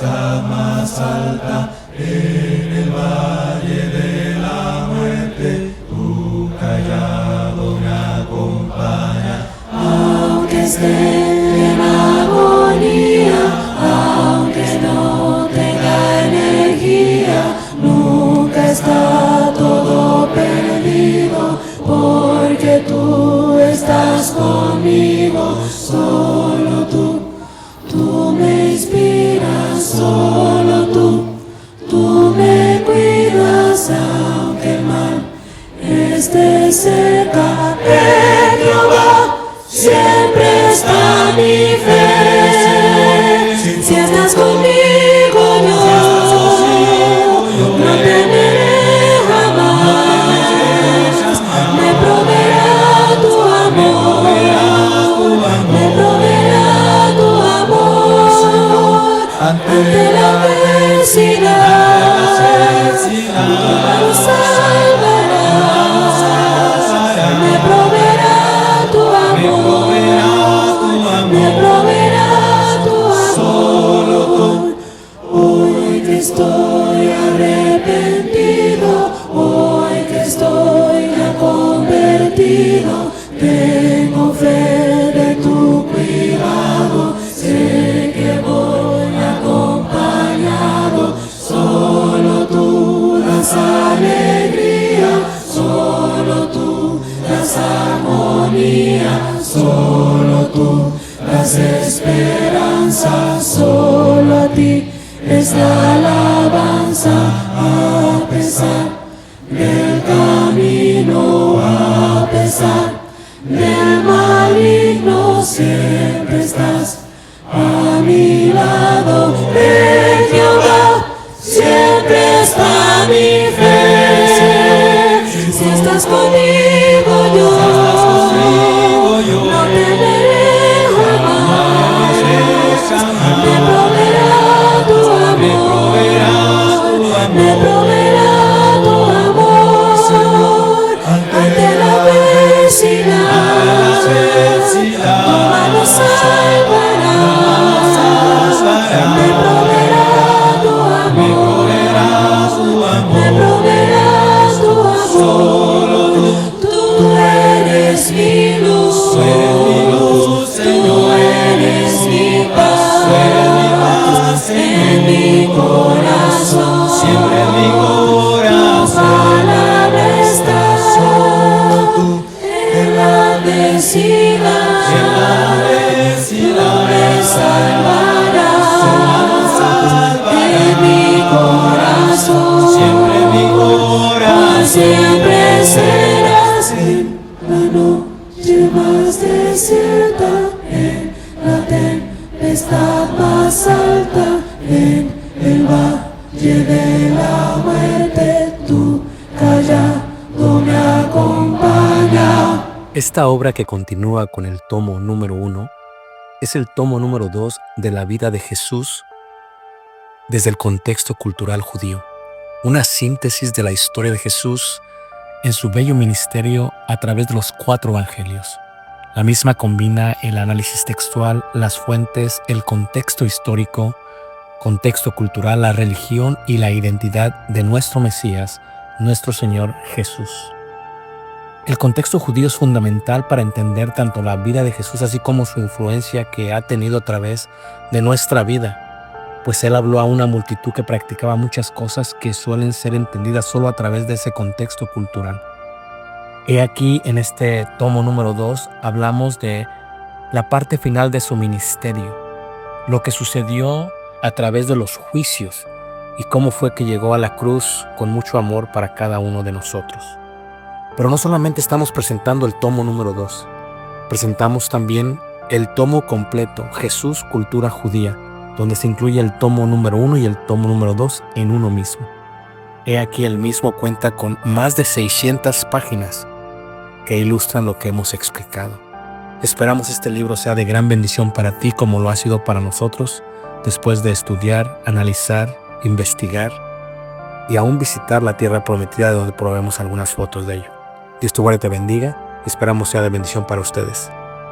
tempestad más alta, en el valle de la muerte, tu callado me acompaña. Aunque esté en agonía, aunque no tenga energía, nunca está todo perdido, porque tú estás conmigo. Solo tú me inspiras, solo tú me cuidas, aunque el mal esté cerca. En Jehová siempre está mi fe. Si estás conmigo yo no temeré jamás. Me proveerá tu amor, me proveerá tu amor. Ante la adversidad, tu mano salvará. Me proveerá tu amor, me proveerá tu amor. Hoy que estoy arrepentido, hoy que estoy ya convertido, tengo fe de tu cuidado, sé que voy acompañado. Solo tú das alegría, solo tú das armonía, solo tú das esperanza, solo a ti es la alabanza. A pesar del camino, a pesar del maligno, siempre estás a mi lado. En Jehová siempre está mi fe. Si estás conmigo yo no temeré jamás. Me proveerá tu amor, me proveerá tu amor. Ante la adversidad, tu mano salvará. Me proveerá tu amor, me proveerá tu amor. Tú eres mi luz, tú eres mi paz, en mi corazón, siempre en mi corazón. Tu palabra está en la adversidad, tú me salvarás. En mi corazón, siempre en mi corazón. siempre serás. En la noche más desierta, en la tempestad más alta, en el valle de la muerte, tu callado me acompaña. Esta obra, que continúa con el tomo número 1, es el tomo número 2 de la vida de Jesús desde el contexto cultural judío. Una síntesis de la historia de Jesús en su bello ministerio a través de los 4 evangelios. La misma combina el análisis textual, las fuentes, el contexto histórico, contexto cultural, la religión y la identidad de nuestro Mesías, nuestro Señor Jesús. El contexto judío es fundamental para entender tanto la vida de Jesús así como su influencia que ha tenido a través de nuestra vida, pues Él habló a una multitud que practicaba muchas cosas que suelen ser entendidas solo a través de ese contexto cultural. He aquí, en este tomo número 2, hablamos de la parte final de su ministerio, lo que sucedió a través de los juicios y cómo fue que llegó a la cruz con mucho amor para cada uno de nosotros. Pero no solamente estamos presentando el tomo número 2, presentamos también el tomo completo, Jesús, Cultura Judía, donde se incluye el tomo número 1 y el tomo número 2 en uno mismo. He aquí, el mismo cuenta con más de 600 páginas que ilustran lo que hemos explicado. Esperamos este libro sea de gran bendición para ti como lo ha sido para nosotros, después de estudiar, analizar, investigar y aún visitar la tierra prometida, de donde probemos algunas fotos de ello. Dios te guarde y te bendiga. Esperamos sea de bendición para ustedes.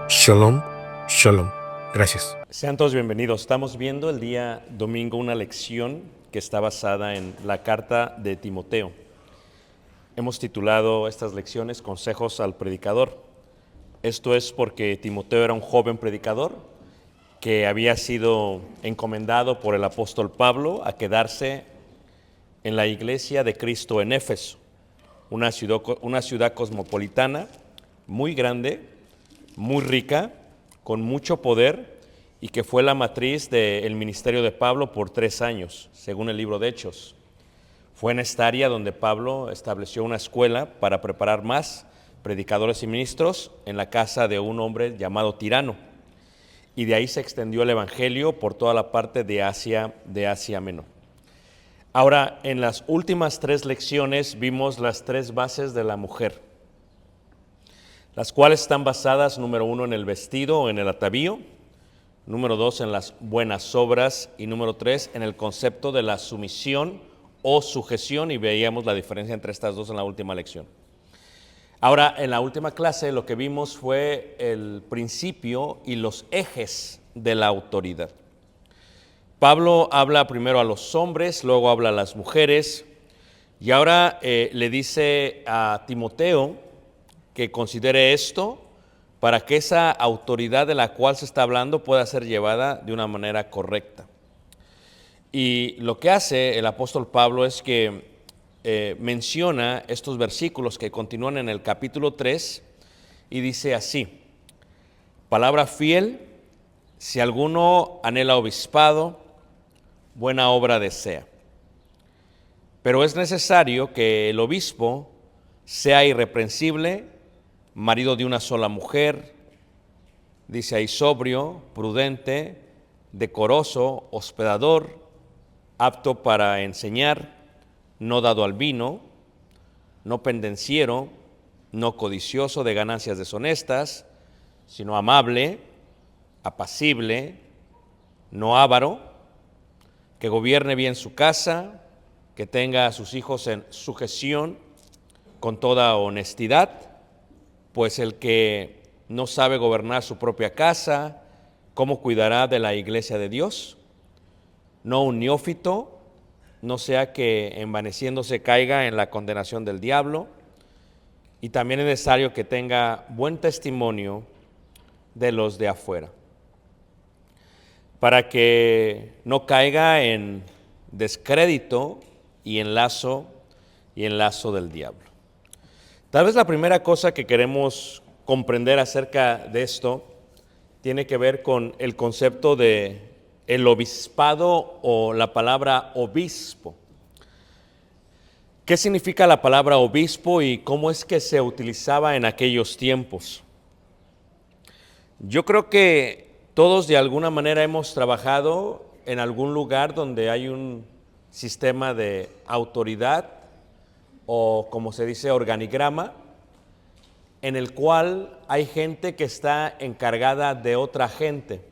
Shalom, shalom. Gracias. Sean todos bienvenidos. Estamos viendo el día domingo una lección que está basada en la carta de Timoteo. Hemos titulado estas lecciones Consejos al Predicador. Esto es porque Timoteo era un joven predicador que había sido encomendado por el apóstol Pablo a quedarse en la iglesia de Cristo en Éfeso, una ciudad cosmopolitana muy grande, muy rica, con mucho poder, y que fue la matriz del ministerio de Pablo por 3 años, según el libro de Hechos. Fue en esta área donde Pablo estableció una escuela para preparar más predicadores y ministros en la casa de un hombre llamado Tirano. Y de ahí se extendió el evangelio por toda la parte de Asia Menor. Ahora, en las últimas 3 lecciones vimos las 3 bases de la mujer, las cuales están basadas, número 1, en el vestido o en el atavío, número 2, en las buenas obras, y número 3, en el concepto de la sumisión o sujeción, y veíamos la diferencia entre estas dos en la última lección. Ahora, en la última clase lo que vimos fue el principio y los ejes de la autoridad. Pablo habla primero a los hombres, luego habla a las mujeres, y ahora le dice a Timoteo que considere esto para que esa autoridad de la cual se está hablando pueda ser llevada de una manera correcta. Y lo que hace el apóstol Pablo es que menciona estos versículos que continúan en el capítulo 3 y dice así: palabra fiel, si alguno anhela obispado, buena obra desea. Pero es necesario que el obispo sea irreprensible, marido de una sola mujer, dice ahí, sobrio, prudente, decoroso, hospedador, apto para enseñar, no dado al vino, no pendenciero, no codicioso de ganancias deshonestas, sino amable, apacible, no avaro, que gobierne bien su casa, que tenga a sus hijos en sujeción con toda honestidad, pues el que no sabe gobernar su propia casa, ¿cómo cuidará de la iglesia de Dios? No un neófito, no sea que envaneciéndose caiga en la condenación del diablo. Y también es necesario que tenga buen testimonio de los de afuera, para que no caiga en descrédito y en lazo del diablo. Tal vez la primera cosa que queremos comprender acerca de esto tiene que ver con el concepto de el obispado o la palabra obispo. ¿Qué significa la palabra obispo y cómo es que se utilizaba en aquellos tiempos? Yo creo que todos de alguna manera hemos trabajado en algún lugar donde hay un sistema de autoridad, o como se dice, organigrama, en el cual hay gente que está encargada de otra gente.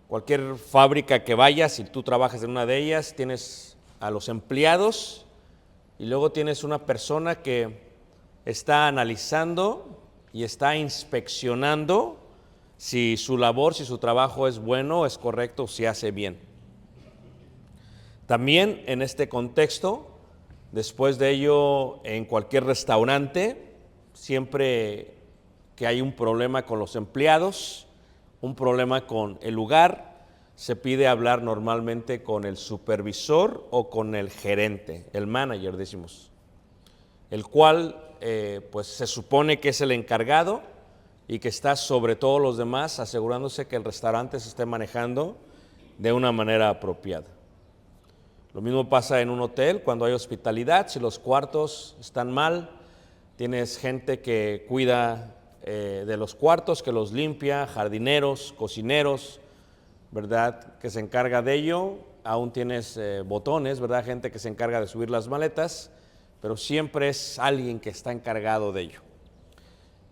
Cualquier fábrica que vayas, si tú trabajas en una de ellas, tienes a los empleados y luego tienes una persona que está analizando y está inspeccionando si su labor, si su trabajo es bueno, es correcto, si hace bien. También en este contexto, después de ello, en cualquier restaurante, siempre que hay un problema con los empleados, un problema con el lugar, se pide hablar normalmente con el supervisor o con el gerente, el manager decimos, el cual pues se supone que es el encargado y que está sobre todos los demás, asegurándose que el restaurante se esté manejando de una manera apropiada. Lo mismo pasa en un hotel cuando hay hospitalidad. Si los cuartos están mal, tienes gente que cuida de los cuartos, que los limpia, jardineros, cocineros, ¿verdad?, que se encarga de ello. Aún tienes botones, ¿verdad?, gente que se encarga de subir las maletas, pero siempre es alguien que está encargado de ello.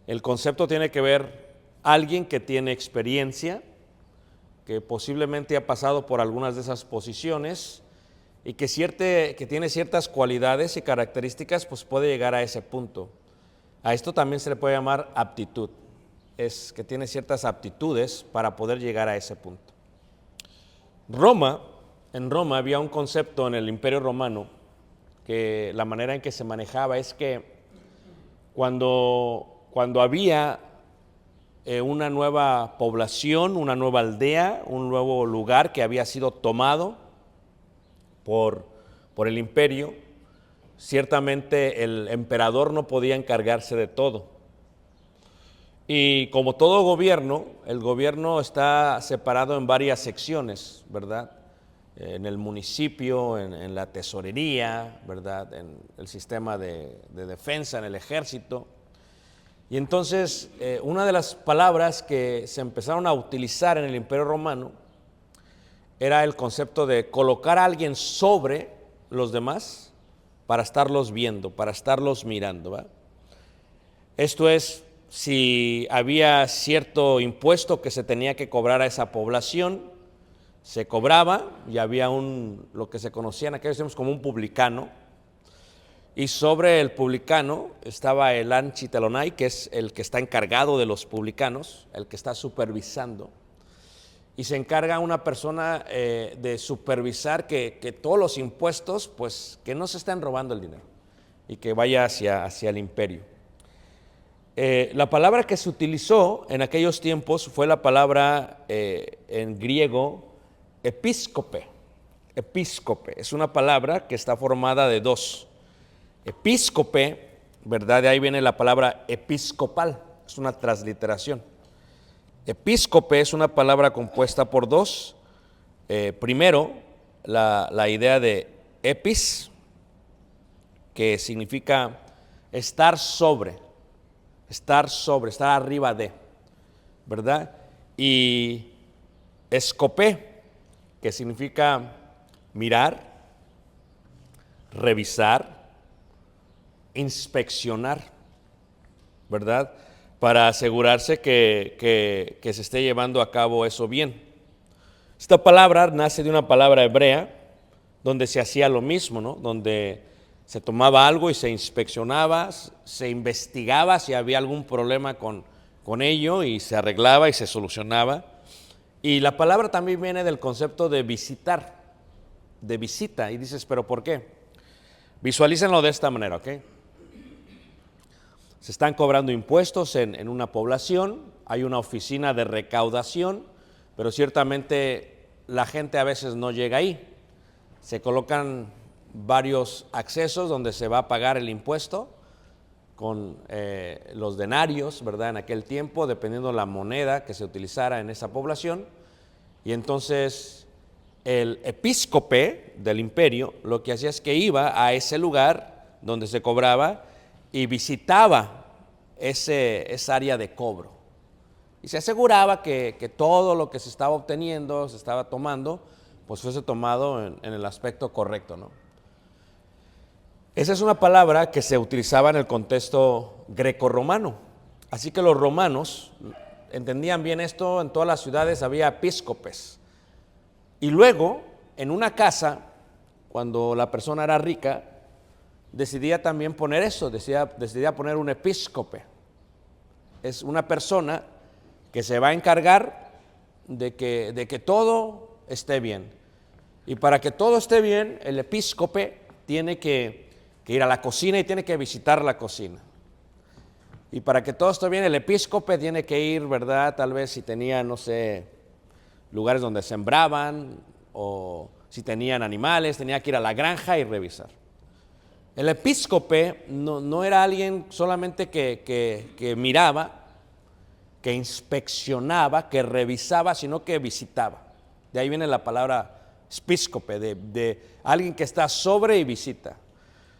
El concepto tiene que ver alguien que tiene experiencia, que posiblemente ha pasado por algunas de esas posiciones, y que tiene ciertas cualidades y características, pues puede llegar a ese punto. A esto también se le puede llamar aptitud. es que tiene ciertas aptitudes para poder llegar a ese punto. En Roma había un concepto en el Imperio Romano que la manera en que se manejaba es que cuando había una nueva población, una nueva aldea, un nuevo lugar que había sido tomado por el imperio, ciertamente el emperador no podía encargarse de todo. Y como todo gobierno, el gobierno está separado en varias secciones, ¿verdad? En el municipio, en la tesorería, ¿verdad? En el sistema de defensa, en el ejército. Y entonces, una de las palabras que se empezaron a utilizar en el Imperio Romano era el concepto de colocar a alguien sobre los demás para estarlos viendo, para estarlos mirando, ¿verdad? Esto es, si había cierto impuesto que se tenía que cobrar a esa población, se cobraba y había lo que se conocía en aquellos tiempos como un publicano, y sobre el publicano estaba el anchitelonai, que es el que está encargado de los publicanos, el que está supervisando, y se encarga una persona de supervisar que todos los impuestos, pues que no se estén robando el dinero y que vaya hacia el imperio. La palabra que se utilizó en aquellos tiempos fue la palabra en griego episcope. Episcope es una palabra que está formada de dos. Episcope, ¿verdad? De ahí viene la palabra episcopal, es una transliteración. Episcope es una palabra compuesta por dos. Primero, la idea de epis, que significa estar sobre, estar arriba de, ¿verdad? Y escopé, que significa mirar, revisar, inspeccionar, ¿verdad? Para asegurarse que se esté llevando a cabo eso bien. Esta palabra nace de una palabra hebrea donde se hacía lo mismo, ¿no? Donde se tomaba algo y se inspeccionaba, se investigaba si había algún problema con ello y se arreglaba y se solucionaba. Y la palabra también viene del concepto de visitar, de visita. Y dices, ¿pero por qué? Visualícenlo de esta manera, ¿ok? Se están cobrando impuestos en una población, hay una oficina de recaudación, pero ciertamente la gente a veces no llega ahí. Se colocan varios accesos donde se va a pagar el impuesto con los denarios, ¿verdad? En aquel tiempo, dependiendo la moneda que se utilizara en esa población. Y entonces el episcope del imperio lo que hacía es que iba a ese lugar donde se cobraba y visitaba esa área de cobro. Y se aseguraba que todo lo que se estaba obteniendo, se estaba tomando, pues fuese tomado en el aspecto correcto, ¿no? Esa es una palabra que se utilizaba en el contexto greco-romano. Así que los romanos entendían bien esto, en todas las ciudades había episcopes. Y luego, en una casa, cuando la persona era rica, decidía también poner eso, decidía poner un episcope. Es una persona que se va a encargar de que todo esté bien. Y para que todo esté bien, el episcope tiene que ir a la cocina y tiene que visitar la cocina. Y para que todo esté bien, el episcope tiene que ir, ¿verdad? Tal vez si tenía, no sé, lugares donde sembraban o si tenían animales, tenía que ir a la granja y revisar. El episcope no era alguien solamente que miraba, que inspeccionaba, que revisaba, sino que visitaba. De ahí viene la palabra episcope, de alguien que está sobre y visita.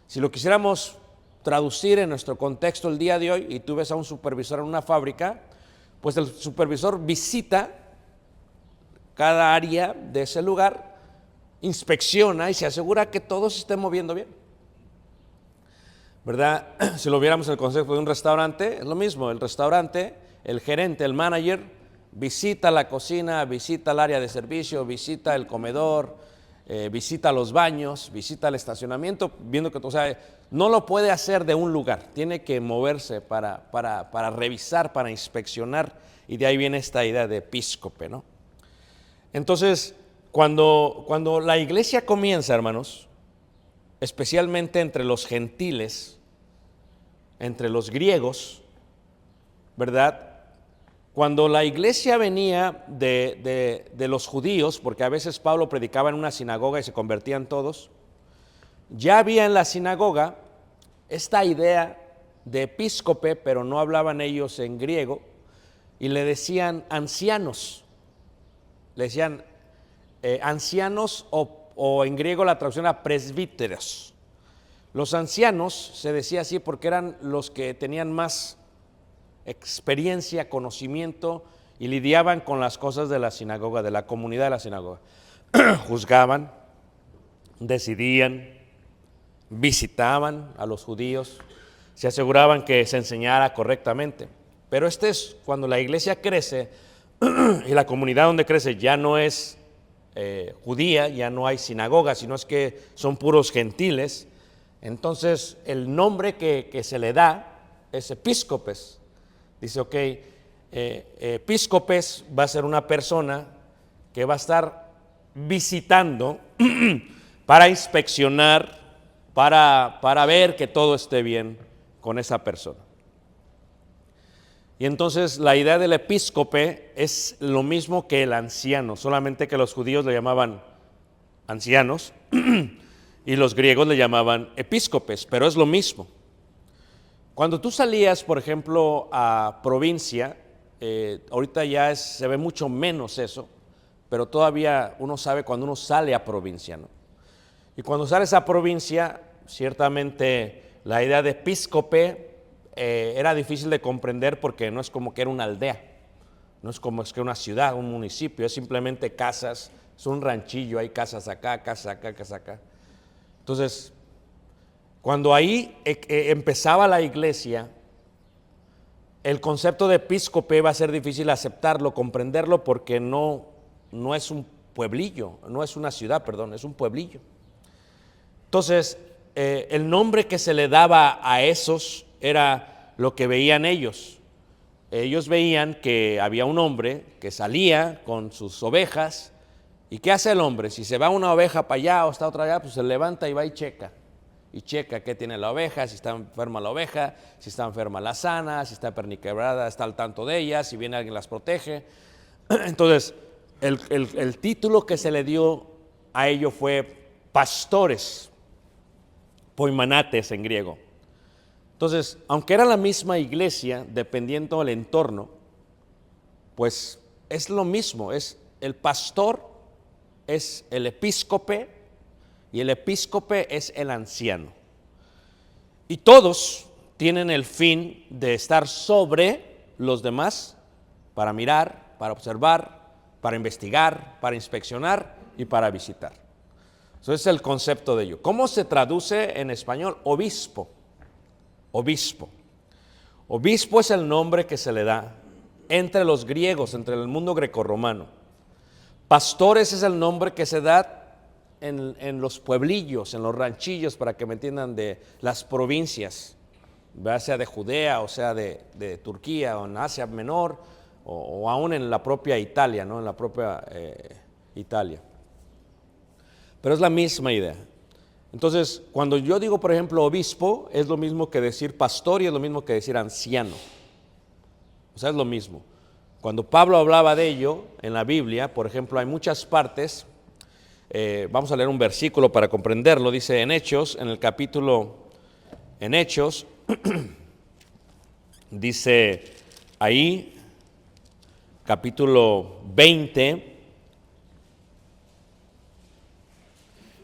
Si lo quisiéramos traducir en nuestro contexto el día de hoy y tú ves a un supervisor en una fábrica, pues el supervisor visita cada área de ese lugar, inspecciona y se asegura que todo se esté moviendo bien, ¿verdad? Si lo viéramos en el concepto de un restaurante, es lo mismo. El restaurante, el gerente, el manager, visita la cocina, visita el área de servicio, visita el comedor, visita los baños, visita el estacionamiento, viendo que, o sea, no lo puede hacer de un lugar, tiene que moverse para revisar, para inspeccionar, y de ahí viene esta idea de episcope, ¿no? Entonces, cuando la iglesia comienza, hermanos, especialmente entre los gentiles, entre los griegos, ¿verdad? Cuando la iglesia venía de los judíos, porque a veces Pablo predicaba en una sinagoga y se convertían todos, ya había en la sinagoga esta idea de episcope, pero no hablaban ellos en griego, y le decían ancianos, le decían ancianos o en griego la traducción era presbíteros. Los ancianos se decía así porque eran los que tenían más experiencia, conocimiento y lidiaban con las cosas de la sinagoga, de la comunidad de la sinagoga. Juzgaban, decidían, visitaban a los judíos, se aseguraban que se enseñara correctamente. Pero este es cuando la iglesia crece y la comunidad donde crece ya no es judía, ya no hay sinagoga, sino es que son puros gentiles. Entonces el nombre que se le da es episcopes. Dice, ok, episcopes va a ser una persona que va a estar visitando para inspeccionar, para ver que todo esté bien con esa persona. Y entonces la idea del episcope es lo mismo que el anciano, solamente que los judíos le llamaban ancianos y los griegos le llamaban episcopes, pero es lo mismo. Cuando tú salías, por ejemplo, a provincia, ahorita ya se ve mucho menos eso, pero todavía uno sabe cuando uno sale a provincia, ¿no? Y cuando sales a provincia, ciertamente la idea de episcope era difícil de comprender porque no es como que era una aldea, no es como es que una ciudad, un municipio, es simplemente casas, es un ranchillo, hay casas acá, casas acá, casas acá. Entonces, cuando ahí empezaba la iglesia, el concepto de episcope va a ser difícil aceptarlo, comprenderlo, porque no es un pueblillo, no es una ciudad, perdón, es un pueblillo. Entonces, el nombre que se le daba a esos era lo que veían ellos. Ellos veían que había un hombre que salía con sus ovejas. ¿Y qué hace el hombre? Si se va una oveja para allá o está otra allá, pues se levanta y va y checa. Y checa qué tiene la oveja, si está enferma la oveja, si está enferma la sana, si está perniquebrada, está al tanto de ella, si viene alguien las protege. Entonces, el título que se le dio a ello fue pastores, poimanates en griego. Entonces, aunque era la misma iglesia, dependiendo del entorno, pues es lo mismo, es el pastor, es el episcope, y el episcope es el anciano. Y todos tienen el fin de estar sobre los demás para mirar, para observar, para investigar, para inspeccionar y para visitar. Eso es el concepto de ello. ¿Cómo se traduce en español? Obispo. Obispo. Obispo es el nombre que se le da entre los griegos, entre el mundo grecorromano. Pastores es el nombre que se da en los pueblillos, en los ranchillos, para que me entiendan, de las provincias, ya sea de Judea o sea de Turquía o en Asia Menor o aún en la propia Italia, ¿no? En la propia Italia. Pero es la misma idea. Entonces, cuando yo digo, por ejemplo, obispo, es lo mismo que decir pastor y es lo mismo que decir anciano. O sea, es lo mismo. Cuando Pablo hablaba de ello en la Biblia, por ejemplo, hay muchas partes. Vamos a leer un versículo para comprenderlo. Dice en Hechos, dice ahí, capítulo 20,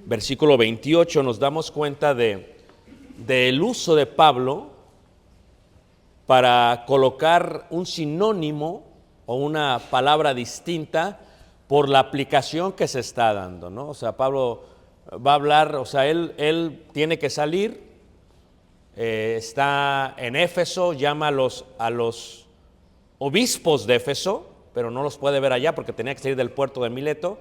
versículo 28, nos damos cuenta del uso de Pablo para colocar un sinónimo o una palabra distinta por la aplicación que se está dando, ¿no? O sea, Pablo va a hablar, o sea, él tiene que salir, está en Éfeso, llama a los obispos de Éfeso, pero no los puede ver allá porque tenía que salir del puerto de Mileto,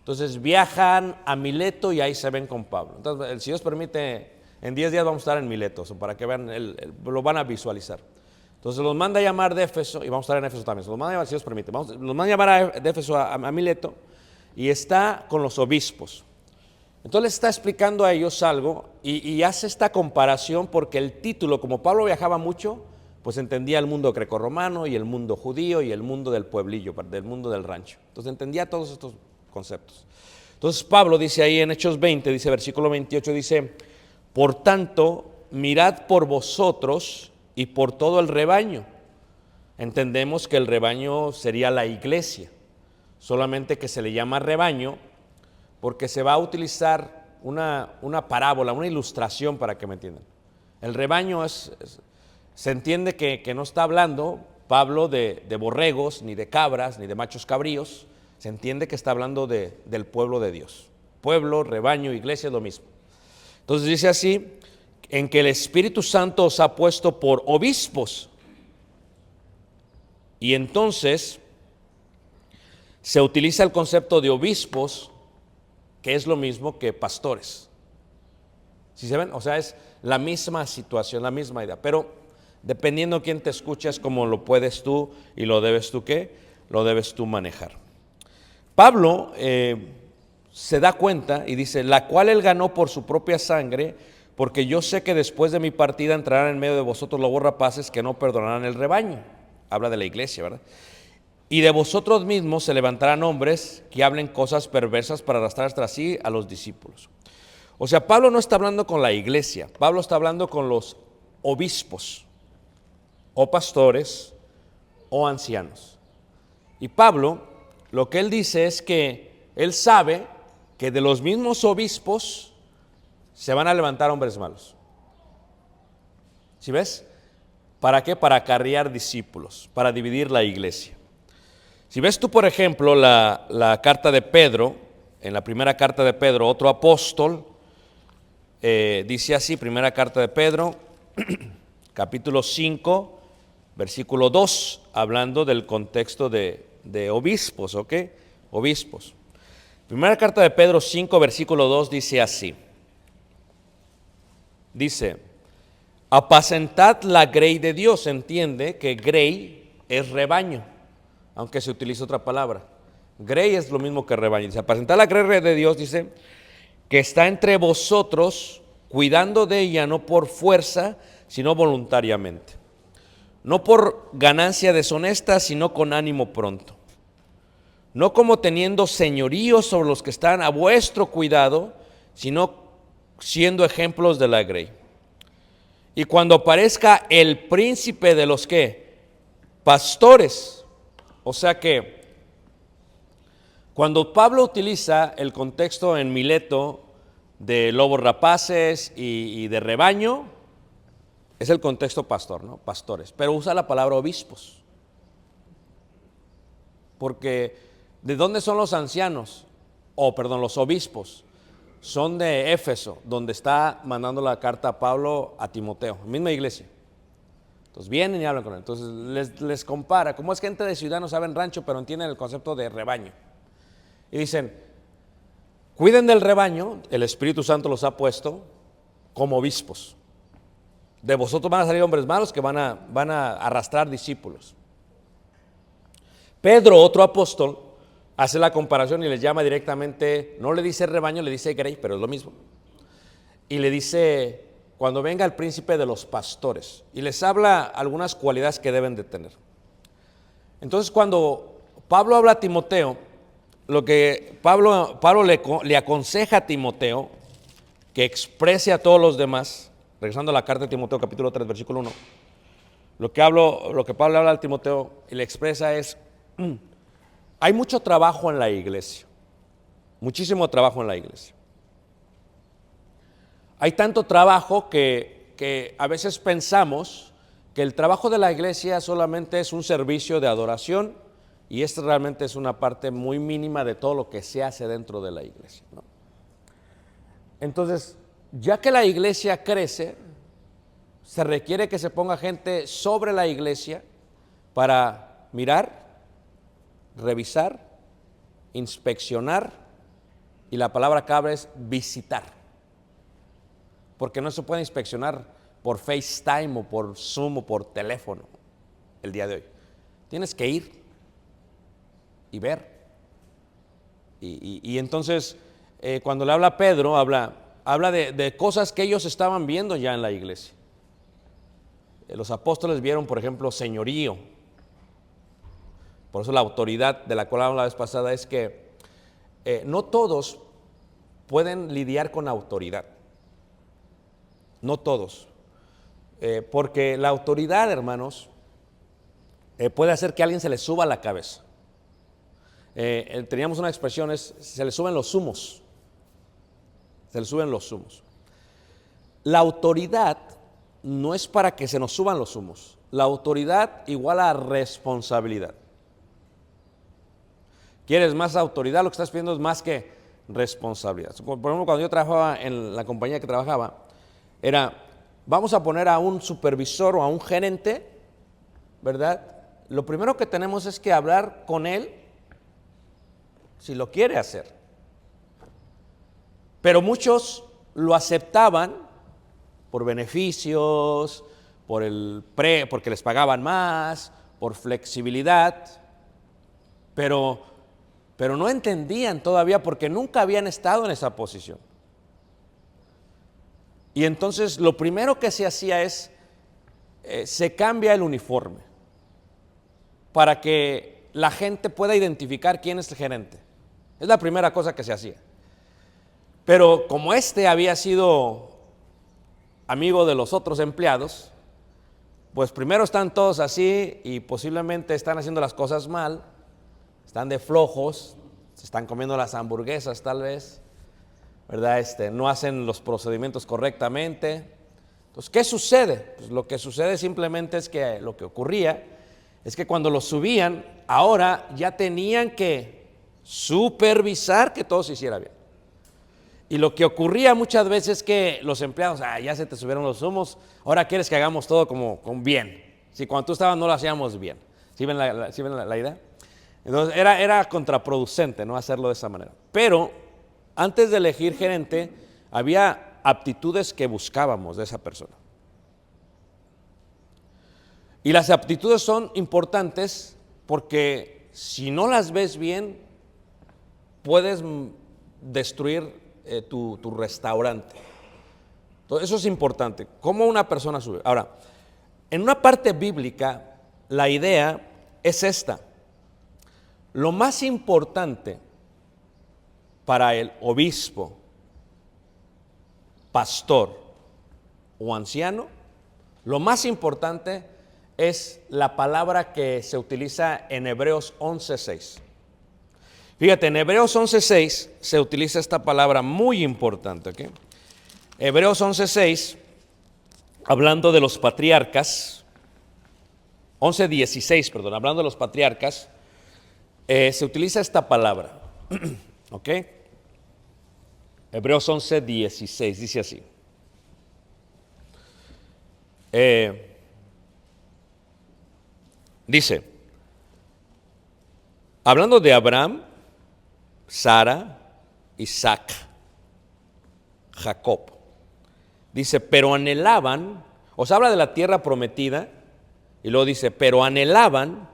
Entonces viajan a Mileto y ahí se ven con Pablo. Entonces, si Dios permite, en 10 días vamos a estar en Mileto, para que vean, lo van a visualizar. Entonces los manda a llamar de Éfeso, y vamos a estar en Éfeso también, los manda a llamar, si Dios permite, los manda a llamar de Éfeso a Mileto, y está con los obispos. Entonces les está explicando a ellos algo, y hace esta comparación porque el título, como Pablo viajaba mucho, pues entendía el mundo grecorromano y el mundo judío y el mundo del pueblillo, del mundo del rancho. Entonces entendía todos estos conceptos. Entonces Pablo dice ahí en Hechos 20, dice versículo 28, dice: por tanto, mirad por vosotros y por todo el rebaño. Entendemos que el rebaño sería la iglesia, solamente que se le llama rebaño porque se va a utilizar una parábola, una ilustración para que me entiendan. El rebaño se entiende que no está hablando Pablo de borregos, ni de cabras, ni de machos cabríos. Se entiende que está hablando del pueblo de Dios. Pueblo, rebaño, iglesia es lo mismo. Entonces dice así, en que el Espíritu Santo os ha puesto por obispos. Y entonces se utiliza el concepto de obispos, que es lo mismo que pastores. ¿Sí se ven? O sea, es la misma situación, la misma idea. Pero dependiendo de quién te escuchas, como lo puedes tú y lo debes tú ¿qué? Lo debes tú manejar. Pablo se da cuenta y dice: la cual él ganó por su propia sangre, porque yo sé que después de mi partida entrarán en medio de vosotros lobos rapaces que no perdonarán el rebaño. Habla de la iglesia, ¿verdad? Y de vosotros mismos se levantarán hombres que hablen cosas perversas para arrastrar tras sí a los discípulos. O sea, Pablo no está hablando con la iglesia, Pablo está hablando con los obispos, o pastores, o ancianos. Y Pablo, lo que él dice es que él sabe que de los mismos obispos se van a levantar hombres malos. ¿Sí ves? ¿Para qué? Para acarrear discípulos, para dividir la iglesia. Si ves tú, por ejemplo, la carta de Pedro, en la primera carta de Pedro, otro apóstol, dice así, primera carta de Pedro, capítulo 5, versículo 2, hablando del contexto de obispos, ¿ok? Obispos. Primera carta de Pedro 5, versículo 2 dice así. Dice: apacentad la grey de Dios. Entiende que grey es rebaño, aunque se utiliza otra palabra. Grey es lo mismo que rebaño. Dice: apacentad la grey de Dios, dice, que está entre vosotros, cuidando de ella no por fuerza, sino voluntariamente. No por ganancia deshonesta, sino con ánimo pronto. No como teniendo señorío sobre los que están a vuestro cuidado, sino siendo ejemplos de la grey. Y cuando aparezca el príncipe de los ¿qué? Pastores. O sea que cuando Pablo utiliza el contexto en Mileto de lobos rapaces y de rebaño, es el contexto pastor, ¿no? Pastores. Pero usa la palabra obispos. Porque ¿de dónde son los ancianos? Los obispos. Son de Éfeso, donde está mandando la carta a Pablo a Timoteo, misma iglesia. Entonces vienen y hablan con él. Entonces les compara, como es gente de ciudad, no saben rancho, pero entienden el concepto de rebaño. Y dicen: cuiden del rebaño, el Espíritu Santo los ha puesto como obispos. De vosotros van a salir hombres malos que van a arrastrar discípulos. Pedro, otro apóstol, hace la comparación y les llama directamente, no le dice rebaño, le dice grey, pero es lo mismo. Y le dice: cuando venga el príncipe de los pastores, y les habla algunas cualidades que deben de tener. Entonces, cuando Pablo habla a Timoteo, lo que Pablo le aconseja a Timoteo que exprese a todos los demás, regresando a la carta de Timoteo capítulo 3 versículo 1, lo que Pablo habla a Timoteo y le expresa es: hay mucho trabajo en la iglesia, muchísimo trabajo en la iglesia. Hay tanto trabajo que a veces pensamos que el trabajo de la iglesia solamente es un servicio de adoración, y esto realmente es una parte muy mínima de todo lo que se hace dentro de la iglesia, ¿no? Entonces, ya que la iglesia crece, se requiere que se ponga gente sobre la iglesia para mirar, revisar, inspeccionar Y la palabra cabra es visitar. Porque no se puede inspeccionar por FaceTime o por Zoom o por teléfono el día de hoy. Tienes que ir y ver. Y entonces, cuando le habla a Pedro, habla de cosas que ellos estaban viendo ya en la iglesia. Los apóstoles vieron, por ejemplo, señorío. Por eso la autoridad de la cual hablamos la vez pasada es que no todos pueden lidiar con autoridad. No todos. Porque la autoridad, hermanos, puede hacer que a alguien se le suba a la cabeza. Teníamos una expresión, se le suben los humos. Se le suben los humos. La autoridad no es para que se nos suban los humos. La autoridad igual a responsabilidad. ¿Quieres más autoridad? Lo que estás pidiendo es más que responsabilidad. Por ejemplo, cuando yo trabajaba en la compañía que trabajaba, vamos a poner a un supervisor o a un gerente, ¿verdad? Lo primero que tenemos es que hablar con él si lo quiere hacer. Pero muchos lo aceptaban por beneficios, porque les pagaban más, por flexibilidad, pero no entendían todavía porque nunca habían estado en esa posición. Y entonces lo primero que se hacía es, se cambia el uniforme para que la gente pueda identificar quién es el gerente. Es la primera cosa que se hacía. Pero como había sido amigo de los otros empleados, pues primero están todos así y posiblemente están haciendo las cosas mal, están de flojos, se están comiendo las hamburguesas tal vez, ¿verdad? No hacen los procedimientos correctamente. Entonces, ¿qué sucede? Pues lo que sucede simplemente es que lo que ocurría es que cuando los subían, ahora ya tenían que supervisar que todo se hiciera bien. Y lo que ocurría muchas veces es que los empleados, ya se te subieron los humos, ahora quieres que hagamos todo como bien. Si cuando tú estabas no lo hacíamos bien. ¿Sí ven la idea? Entonces era contraproducente no hacerlo de esa manera. Pero antes de elegir gerente, había aptitudes que buscábamos de esa persona. Y las aptitudes son importantes porque si no las ves bien, puedes destruir tu restaurante. Entonces, eso es importante. ¿Cómo una persona sube? Ahora, en una parte bíblica, la idea es esta. Lo más importante para el obispo, pastor o anciano, lo más importante es la palabra que se utiliza en Hebreos 11:6. Fíjate, en Hebreos 11:6 se utiliza esta palabra muy importante, ¿ok? Hebreos 11:6, hablando de los patriarcas, 11:16, perdón, hablando de los patriarcas, se utiliza esta palabra, ¿ok? Hebreos 11:16, dice así. Dice, hablando de Abraham, Sara, Isaac, Jacob, dice, pero anhelaban, os habla de la tierra prometida, y luego dice, pero anhelaban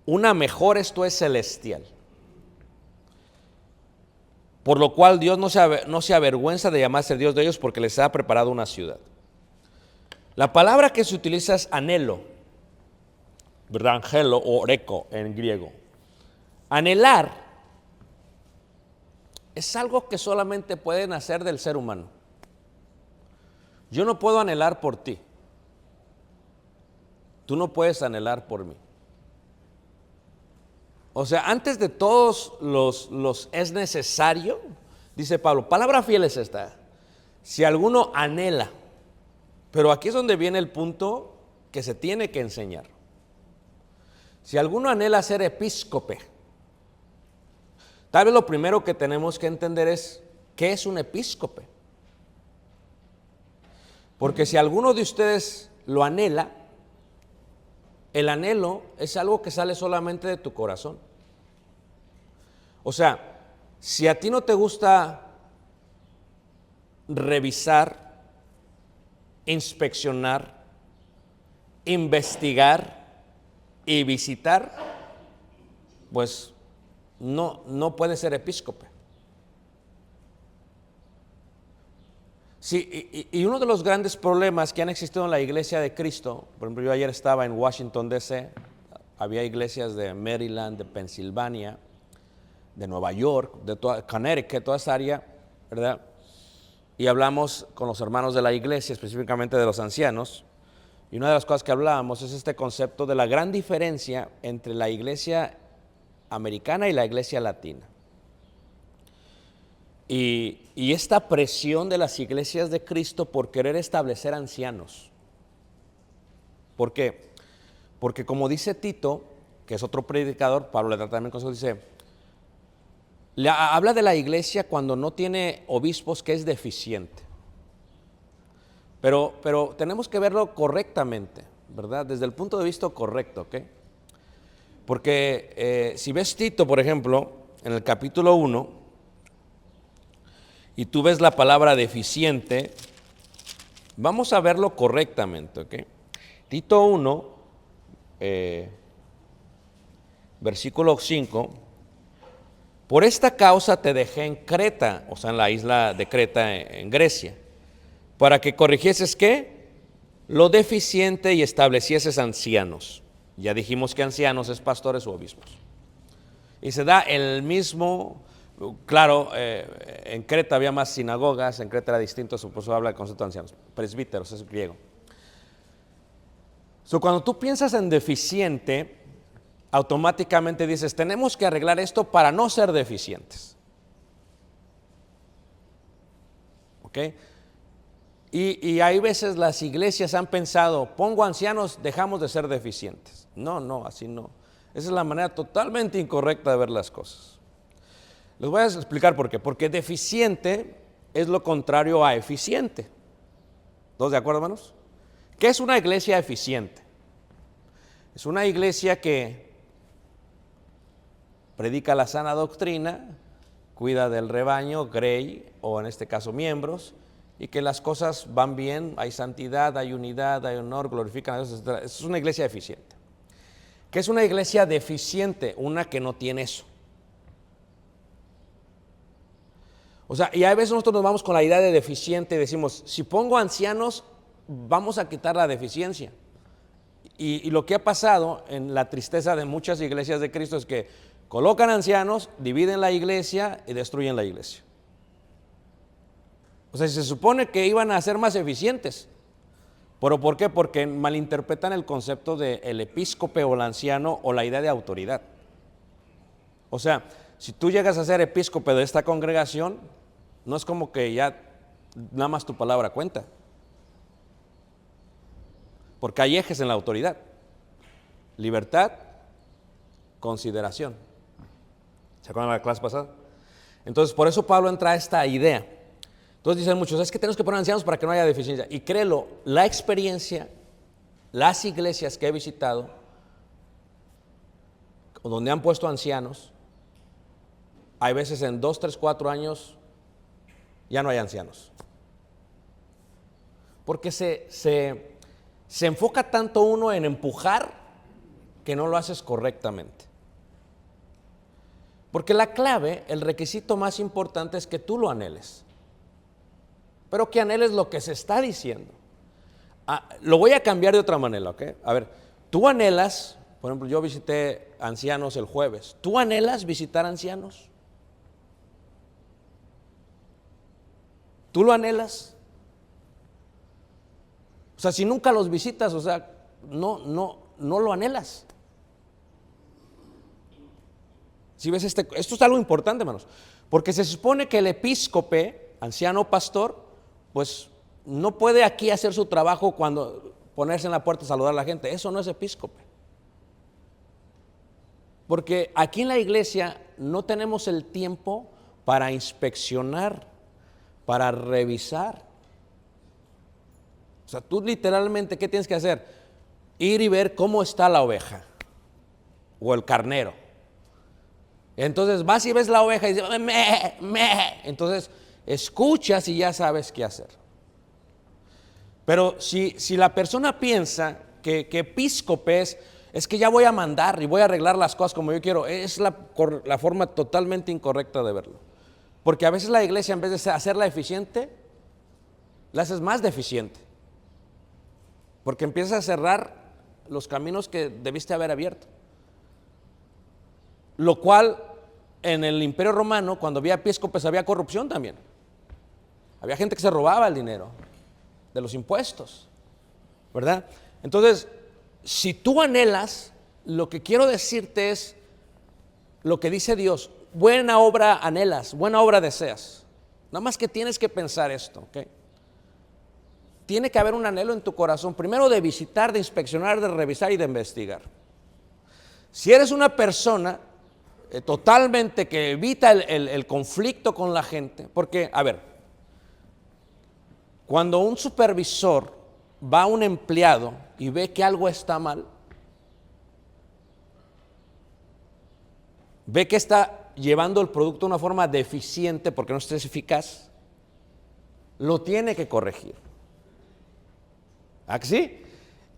una mejor, esto es celestial. Por lo cual Dios no se avergüenza de llamarse Dios de ellos porque les ha preparado una ciudad. La palabra que se utiliza es anhelo, ¿verdad? Angelo o oreko en griego. Anhelar es algo que solamente puede nacer del ser humano. Yo no puedo anhelar por ti. Tú no puedes anhelar por mí. O sea, antes de todos los es necesario, dice Pablo, palabra fiel es esta, si alguno anhela, pero aquí es donde viene el punto que se tiene que enseñar. Si alguno anhela ser episcope, tal vez lo primero que tenemos que entender es, ¿qué es un episcope? Porque si alguno de ustedes lo anhela, el anhelo es algo que sale solamente de tu corazón. O sea, Si a ti no te gusta revisar, inspeccionar, investigar y visitar, pues no puedes ser episcopo. Sí, y uno de los grandes problemas que han existido en la Iglesia de Cristo, por ejemplo, yo ayer estaba en Washington, D.C., había iglesias de Maryland, de Pensilvania, de Nueva York, de Connecticut, toda esa área, ¿verdad? Y hablamos con los hermanos de la iglesia, específicamente de los ancianos, y una de las cosas que hablábamos es este concepto de la gran diferencia entre la iglesia americana y la iglesia latina. Y esta presión de las iglesias de Cristo por querer establecer ancianos. ¿Por qué? Porque como dice Tito, que es otro predicador, Pablo le trata también con eso, dice, habla de la iglesia cuando no tiene obispos, que es deficiente. Pero tenemos que verlo correctamente, ¿verdad? Desde el punto de vista correcto, ¿ok? Porque si ves Tito, por ejemplo, en el capítulo 1, y tú ves la palabra deficiente, vamos a verlo correctamente, ¿ok? Tito 1, versículo 5, por esta causa te dejé en Creta, o sea, en la isla de Creta, en Grecia, para que corrigieses, ¿qué? Lo deficiente y establecieses ancianos. Ya dijimos que ancianos es pastores u obispos. Y se da el mismo, claro, en Creta había más sinagogas, en Creta era distinto, por eso habla del concepto de ancianos, presbíteros, es griego. Cuando tú piensas en deficiente, automáticamente dices, tenemos que arreglar esto para no ser deficientes. ¿Ok? Y hay veces las iglesias han pensado, pongo ancianos, dejamos de ser deficientes. No, así no. Esa es la manera totalmente incorrecta de ver las cosas. Les voy a explicar por qué. Porque deficiente es lo contrario a eficiente. ¿Todos de acuerdo, hermanos? ¿Qué es una iglesia eficiente? Es una iglesia que predica la sana doctrina, cuida del rebaño, grey, o en este caso miembros, y que las cosas van bien, hay santidad, hay unidad, hay honor, glorifican a Dios, etc. Es una iglesia eficiente. ¿Qué es una iglesia deficiente? Una que no tiene eso. O sea, y a veces nosotros nos vamos con la idea de deficiente y decimos, si pongo ancianos, vamos a quitar la deficiencia. Y lo que ha pasado en la tristeza de muchas iglesias de Cristo es que colocan ancianos, dividen la iglesia y destruyen la iglesia. O sea, se supone que iban a ser más eficientes. ¿Pero por qué? Porque malinterpretan el concepto del episcopo o el anciano o la idea de autoridad. O sea, si tú llegas a ser episcopo de esta congregación, no es como que ya nada más tu palabra cuenta. Porque hay ejes en la autoridad. Libertad, consideración. ¿Se acuerdan de la clase pasada? Entonces, por eso Pablo entra a esta idea. Entonces dicen muchos, es que tenemos que poner ancianos para que no haya deficiencia. Y créelo, la experiencia, las iglesias que he visitado, donde han puesto ancianos, hay veces en 2, 3, 4 años ya no hay ancianos. Porque se enfoca tanto uno en empujar que no lo haces correctamente. Porque la clave, el requisito más importante es que tú lo anheles. Pero que anheles lo que se está diciendo. Lo voy a cambiar de otra manera, ¿ok? A ver, tú anhelas, por ejemplo, yo visité ancianos el jueves. ¿Tú anhelas visitar ancianos? ¿Tú lo anhelas? O sea, si nunca los visitas, o sea, no lo anhelas. Si ves esto es algo importante, hermanos, porque se supone que el episcopo, anciano pastor, pues no puede aquí hacer su trabajo cuando ponerse en la puerta y saludar a la gente. Eso no es episcopo. Porque aquí en la iglesia no tenemos el tiempo para inspeccionar, para revisar. O sea, tú literalmente, ¿qué tienes que hacer? Ir y ver cómo está la oveja o el carnero. Entonces vas y ves la oveja y dices, me. Entonces escuchas y ya sabes qué hacer. Pero si la persona piensa que episcope es que ya voy a mandar y voy a arreglar las cosas como yo quiero, es la forma totalmente incorrecta de verlo. Porque a veces la iglesia, en vez de hacerla eficiente, la haces más deficiente. Porque empiezas a cerrar los caminos que debiste haber abierto. Lo cual, en el Imperio Romano, cuando había episcopes, había corrupción también. Había gente que se robaba el dinero de los impuestos, ¿verdad? Entonces, si tú anhelas, lo que quiero decirte es lo que dice Dios: buena obra anhelas, buena obra deseas. Nada más que tienes que pensar esto, ¿ok? Tiene que haber un anhelo en tu corazón, primero de visitar, de inspeccionar, de revisar y de investigar. Si eres una persona totalmente que evita el conflicto con la gente, porque, a ver, cuando un supervisor va a un empleado y ve que algo está mal, ve que está llevando el producto de una forma deficiente porque no es eficaz, lo tiene que corregir. ¿Ah, que sí?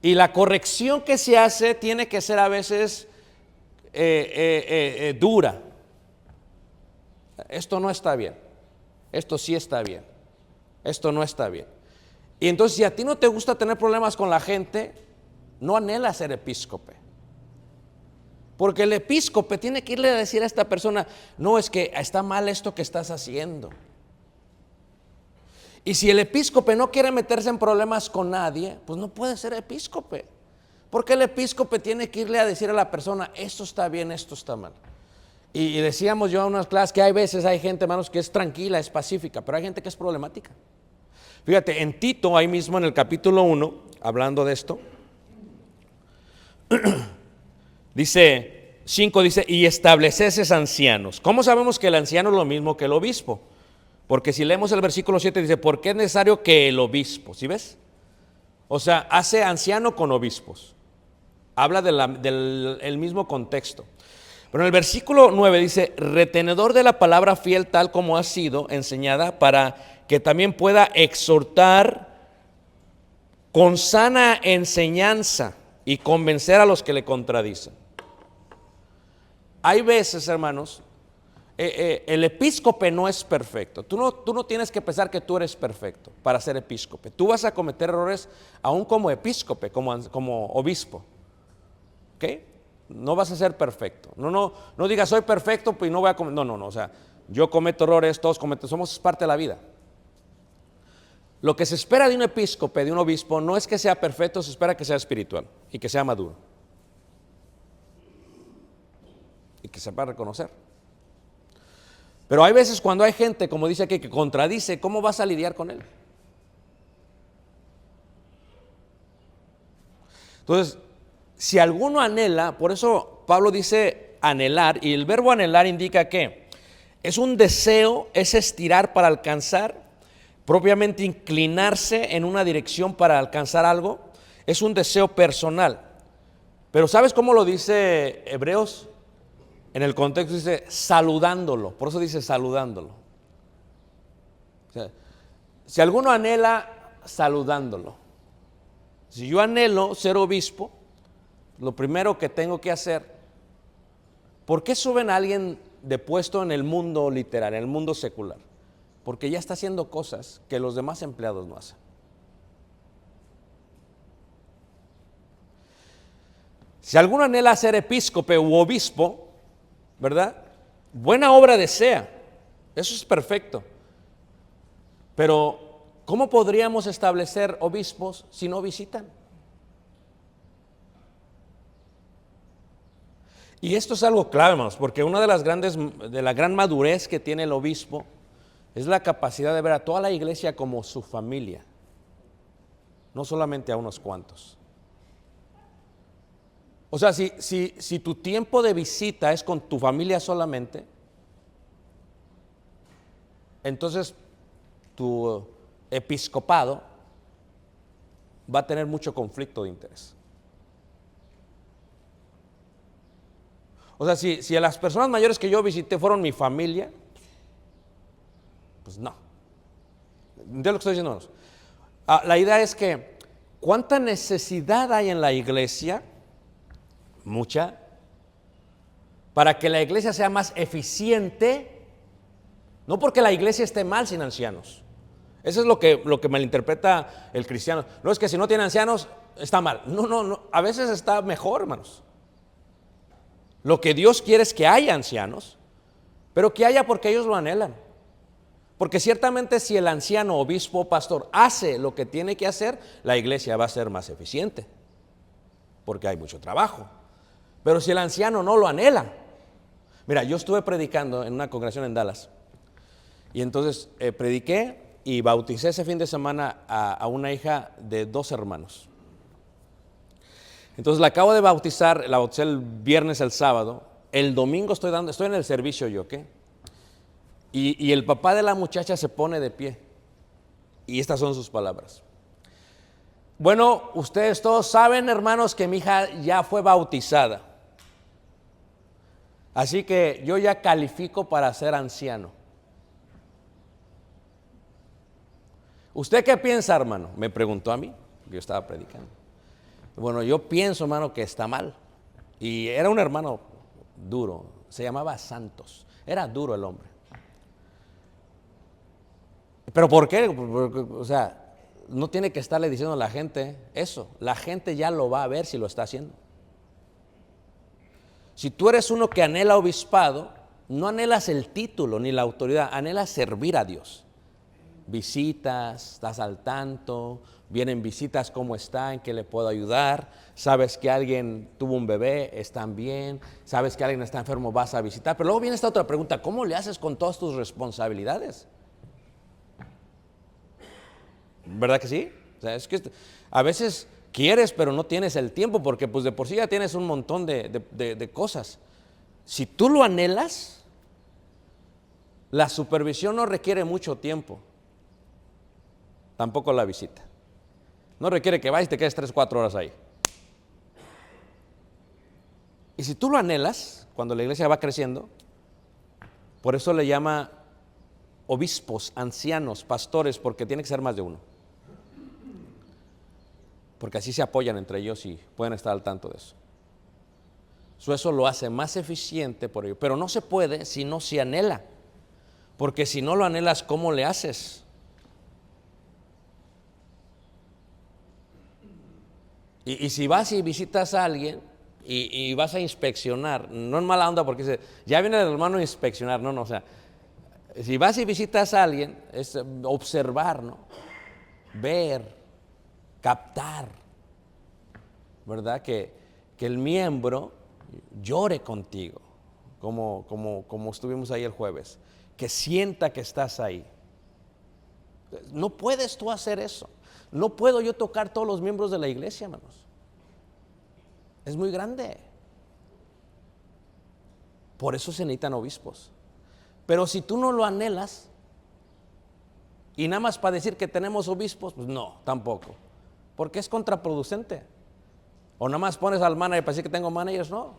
Y la corrección que se hace tiene que ser a veces dura. Esto no está bien, esto sí está bien, esto no está bien. Y entonces, si a ti no te gusta tener problemas con la gente, no anhelas ser episcope. Porque el episcope tiene que irle a decir a esta persona: no, es que está mal esto que estás haciendo. Y si el episcope no quiere meterse en problemas con nadie, pues no puede ser episcope. Porque el episcope tiene que irle a decir a la persona: esto está bien, esto está mal. Y decíamos yo en unas clases que hay veces hay gente, hermanos, que es tranquila, es pacífica, pero hay gente que es problemática. Fíjate, en Tito, ahí mismo en el capítulo 1, hablando de esto, dice 5, dice: y estableceses ancianos. ¿Cómo sabemos que el anciano es lo mismo que el obispo? Porque si leemos el versículo 7, dice: porque es necesario que el obispo, ¿sí ves? O sea, hace anciano con obispos. Habla del mismo contexto. Pero en el versículo 9 dice: retenedor de la palabra fiel tal como ha sido enseñada, para que también pueda exhortar con sana enseñanza y convencer a los que le contradicen. Hay veces, hermanos, el episcope no es perfecto. Tú no tienes que pensar que tú eres perfecto para ser episcope. Tú vas a cometer errores aún como episcope, como obispo. ¿Ok? No vas a ser perfecto. No digas soy perfecto y no voy a cometer. No. O sea, yo cometo errores, todos cometemos, somos parte de la vida. Lo que se espera de un episcope, de un obispo, no es que sea perfecto, se espera que sea espiritual y que sea maduro. Y que sepa reconocer. Pero hay veces cuando hay gente, como dice aquí, que contradice, ¿cómo vas a lidiar con él? Entonces, si alguno anhela, por eso Pablo dice anhelar, y el verbo anhelar indica que es un deseo, es estirar para alcanzar, propiamente inclinarse en una dirección para alcanzar algo, es un deseo personal. Pero ¿sabes cómo lo dice Hebreos? En el contexto dice saludándolo, por eso dice saludándolo. O sea, si alguno anhela, saludándolo. Si yo anhelo ser obispo, lo primero que tengo que hacer, ¿por qué suben a alguien de puesto en el mundo literal, en el mundo secular? Porque ya está haciendo cosas que los demás empleados no hacen. Si alguno anhela ser episcope u obispo, ¿verdad? Buena obra desea, eso es perfecto. Pero, ¿cómo podríamos establecer obispos si no visitan? Y esto es algo clave, hermanos, porque una de la gran madurez que tiene el obispo es la capacidad de ver a toda la iglesia como su familia, no solamente a unos cuantos. O sea, si tu tiempo de visita es con tu familia solamente, entonces tu episcopado va a tener mucho conflicto de interés. O sea, si a las personas mayores que yo visité fueron mi familia, pues no. ¿Entiendes lo que estoy diciendo? La idea es que, ¿cuánta necesidad hay en la iglesia? Mucha. Para que la iglesia sea más eficiente, no porque la iglesia esté mal sin ancianos. Eso es lo que malinterpreta el cristiano. No es que si no tiene ancianos está mal. No, a veces está mejor, hermanos. Lo que Dios quiere es que haya ancianos, pero que haya porque ellos lo anhelan. Porque ciertamente si el anciano, obispo o pastor hace lo que tiene que hacer, la iglesia va a ser más eficiente, porque hay mucho trabajo. Pero si el anciano no lo anhela. Mira, yo estuve predicando en una congregación en Dallas, y entonces prediqué y bauticé ese fin de semana a una hija de 2 hermanos. Entonces la acabo de bautizar, la bauticé el viernes, el sábado. El domingo estoy en el servicio yo, ¿ok? Y el papá de la muchacha se pone de pie. Y estas son sus palabras. Bueno, ustedes todos saben, hermanos, que mi hija ya fue bautizada. Así que yo ya califico para ser anciano. ¿Usted qué piensa, hermano? Me preguntó a mí, yo estaba predicando. Bueno, yo pienso, hermano, que está mal. Y era un hermano duro, se llamaba Santos. Era duro el hombre. ¿Pero por qué? Porque, o sea, no tiene que estarle diciendo a la gente eso. La gente ya lo va a ver si lo está haciendo. Si tú eres uno que anhela obispado, no anhelas el título ni la autoridad, anhelas servir a Dios. Visitas, estás al tanto, vienen visitas, ¿cómo está? ¿En qué le puedo ayudar? Sabes que alguien tuvo un bebé, están bien. Sabes que alguien está enfermo, vas a visitar. Pero luego viene esta otra pregunta, ¿cómo le haces con todas tus responsabilidades? ¿Verdad que sí? O sea, es que a veces quieres, pero no tienes el tiempo, porque pues de por sí ya tienes un montón de cosas. Si tú lo anhelas, la supervisión no requiere mucho tiempo. Tampoco la visita. No requiere que vayas y te quedes 3 o 4 horas ahí. Y si tú lo anhelas, cuando la iglesia va creciendo, por eso le llama obispos, ancianos, pastores, porque tiene que ser más de uno. Porque así se apoyan entre ellos y pueden estar al tanto de eso. Eso lo hace más eficiente por ello. Pero no se puede si no se anhela. Porque si no lo anhelas, ¿cómo le haces? Y si vas y visitas a alguien y vas a inspeccionar, no es mala onda porque dice, ya viene el hermano a inspeccionar, no, o sea, si vas y visitas a alguien, es observar, ¿no? Ver, captar, ¿verdad? Que el miembro llore contigo, como estuvimos ahí el jueves, que sienta que estás ahí. No puedes tú hacer eso. No puedo yo tocar todos los miembros de la iglesia, hermanos. Es muy grande. Por eso se necesitan obispos. Pero si tú no lo anhelas, y nada más para decir que tenemos obispos, pues no, tampoco. Porque es contraproducente. O nada más pones al manager para decir que tengo managers, no.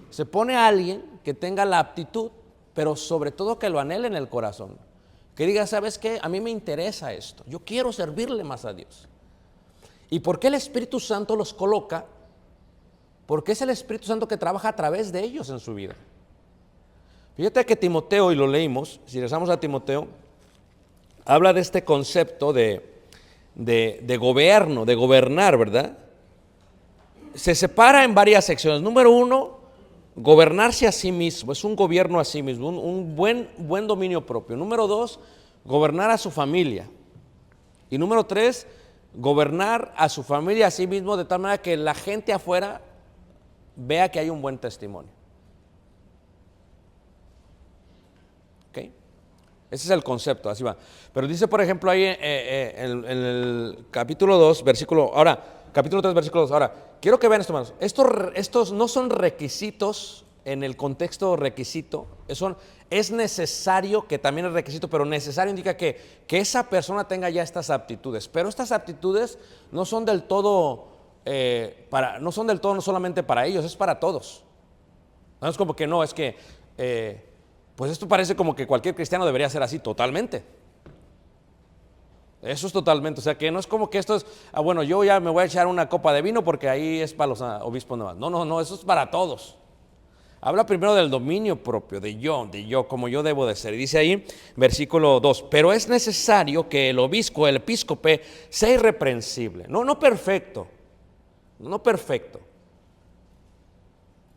Se pone a alguien que tenga la aptitud, pero sobre todo que lo anhele en el corazón. Que diga, ¿sabes qué? A mí me interesa esto. Yo quiero servirle más a Dios. ¿Y por qué el Espíritu Santo los coloca? Porque es el Espíritu Santo que trabaja a través de ellos en su vida. Fíjate que Timoteo, y lo leímos, si regresamos a Timoteo, habla de este concepto de gobierno, de gobernar, ¿verdad? Se separa en varias secciones. Número 1, gobernarse a sí mismo, es un gobierno a sí mismo, un buen dominio propio. Número 2, gobernar a su familia. Y número 3, gobernar a su familia a sí mismo de tal manera que la gente afuera vea que hay un buen testimonio. ¿Ok? Ese es el concepto, así va. Pero dice, por ejemplo, ahí en el capítulo 2, capítulo 3, versículo 2. Ahora, quiero que vean esto, hermanos. Estos no son requisitos en el contexto requisito. Es necesario, que también es requisito, pero necesario indica que esa persona tenga ya estas aptitudes. Pero estas aptitudes no son del todo, no solamente para ellos, es para todos. No es como que no, es que, pues esto parece como que cualquier cristiano debería ser así, totalmente. Eso es totalmente, o sea que no es como que esto es, bueno, yo ya me voy a echar una copa de vino porque ahí es para los obispos nomás. No, eso es para todos. Habla primero del dominio propio, de yo, como yo debo de ser. Y dice ahí, versículo 2, pero es necesario que el obispo, el episcope, sea irreprensible. No perfecto,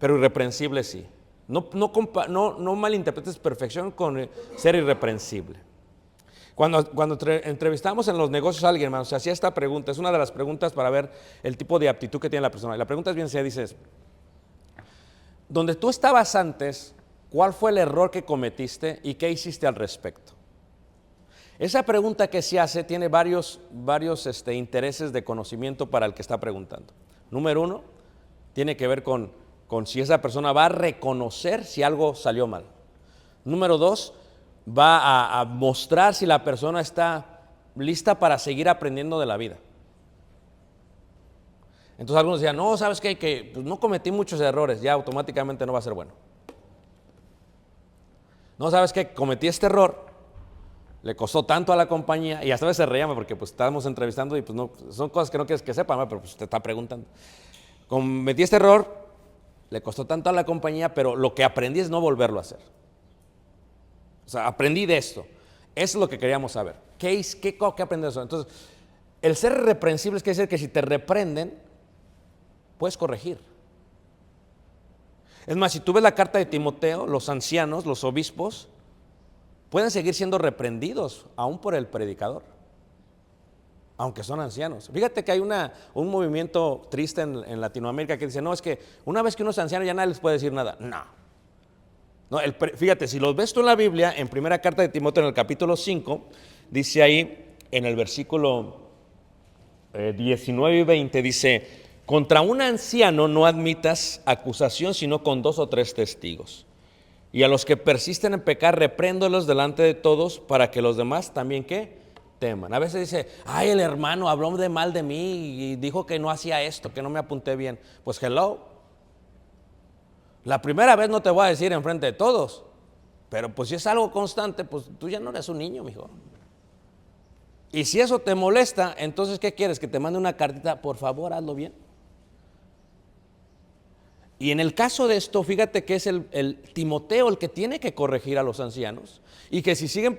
pero irreprensible sí. No malinterpretes perfección con ser irreprensible. Cuando entrevistamos en los negocios a alguien, hermano, se hacía esta pregunta, es una de las preguntas para ver el tipo de aptitud que tiene la persona. Y la pregunta es bien sencilla, dices, donde tú estabas antes, ¿cuál fue el error que cometiste y qué hiciste al respecto? Esa pregunta que se hace tiene varios intereses de conocimiento para el que está preguntando. Número 1, tiene que ver con si esa persona va a reconocer si algo salió mal. Número 2, va a mostrar si la persona está lista para seguir aprendiendo de la vida. Entonces algunos decían, no, ¿sabes qué? Que pues, no cometí muchos errores, ya automáticamente no va a ser bueno. No, ¿sabes qué? Cometí este error, le costó tanto a la compañía, y hasta a veces se reían porque pues estábamos entrevistando y pues no, son cosas que no quieres que sepan, pero pues te está preguntando. Cometí este error, le costó tanto a la compañía, pero lo que aprendí es no volverlo a hacer. O sea, aprendí de esto. Eso es lo que queríamos saber. ¿Qué aprendí de eso? Entonces, el ser irreprensible quiere decir que si te reprenden, puedes corregir. Es más, si tú ves la carta de Timoteo, los ancianos, los obispos, pueden seguir siendo reprendidos aún por el predicador, aunque son ancianos. Fíjate que hay un movimiento triste en Latinoamérica que dice, no, es que una vez que uno es anciano ya nadie les puede decir nada. No, fíjate, si los ves tú en la Biblia, en primera carta de Timoteo, en el capítulo 5, dice ahí, en el versículo 19 y 20, dice, contra un anciano no admitas acusación, sino con 2 o 3 testigos. Y a los que persisten en pecar, repréndolos delante de todos, para que los demás también, ¿qué? Teman. A veces dice, ay, el hermano habló mal de mí y dijo que no hacía esto, que no me apunté bien. Pues hello. La primera vez no te voy a decir enfrente de todos, pero pues si es algo constante, pues tú ya no eres un niño, mijo. Y si eso te molesta, entonces ¿qué quieres? Que te mande una cartita, por favor, hazlo bien. Y en el caso de esto, fíjate que es el Timoteo el que tiene que corregir a los ancianos y que si siguen,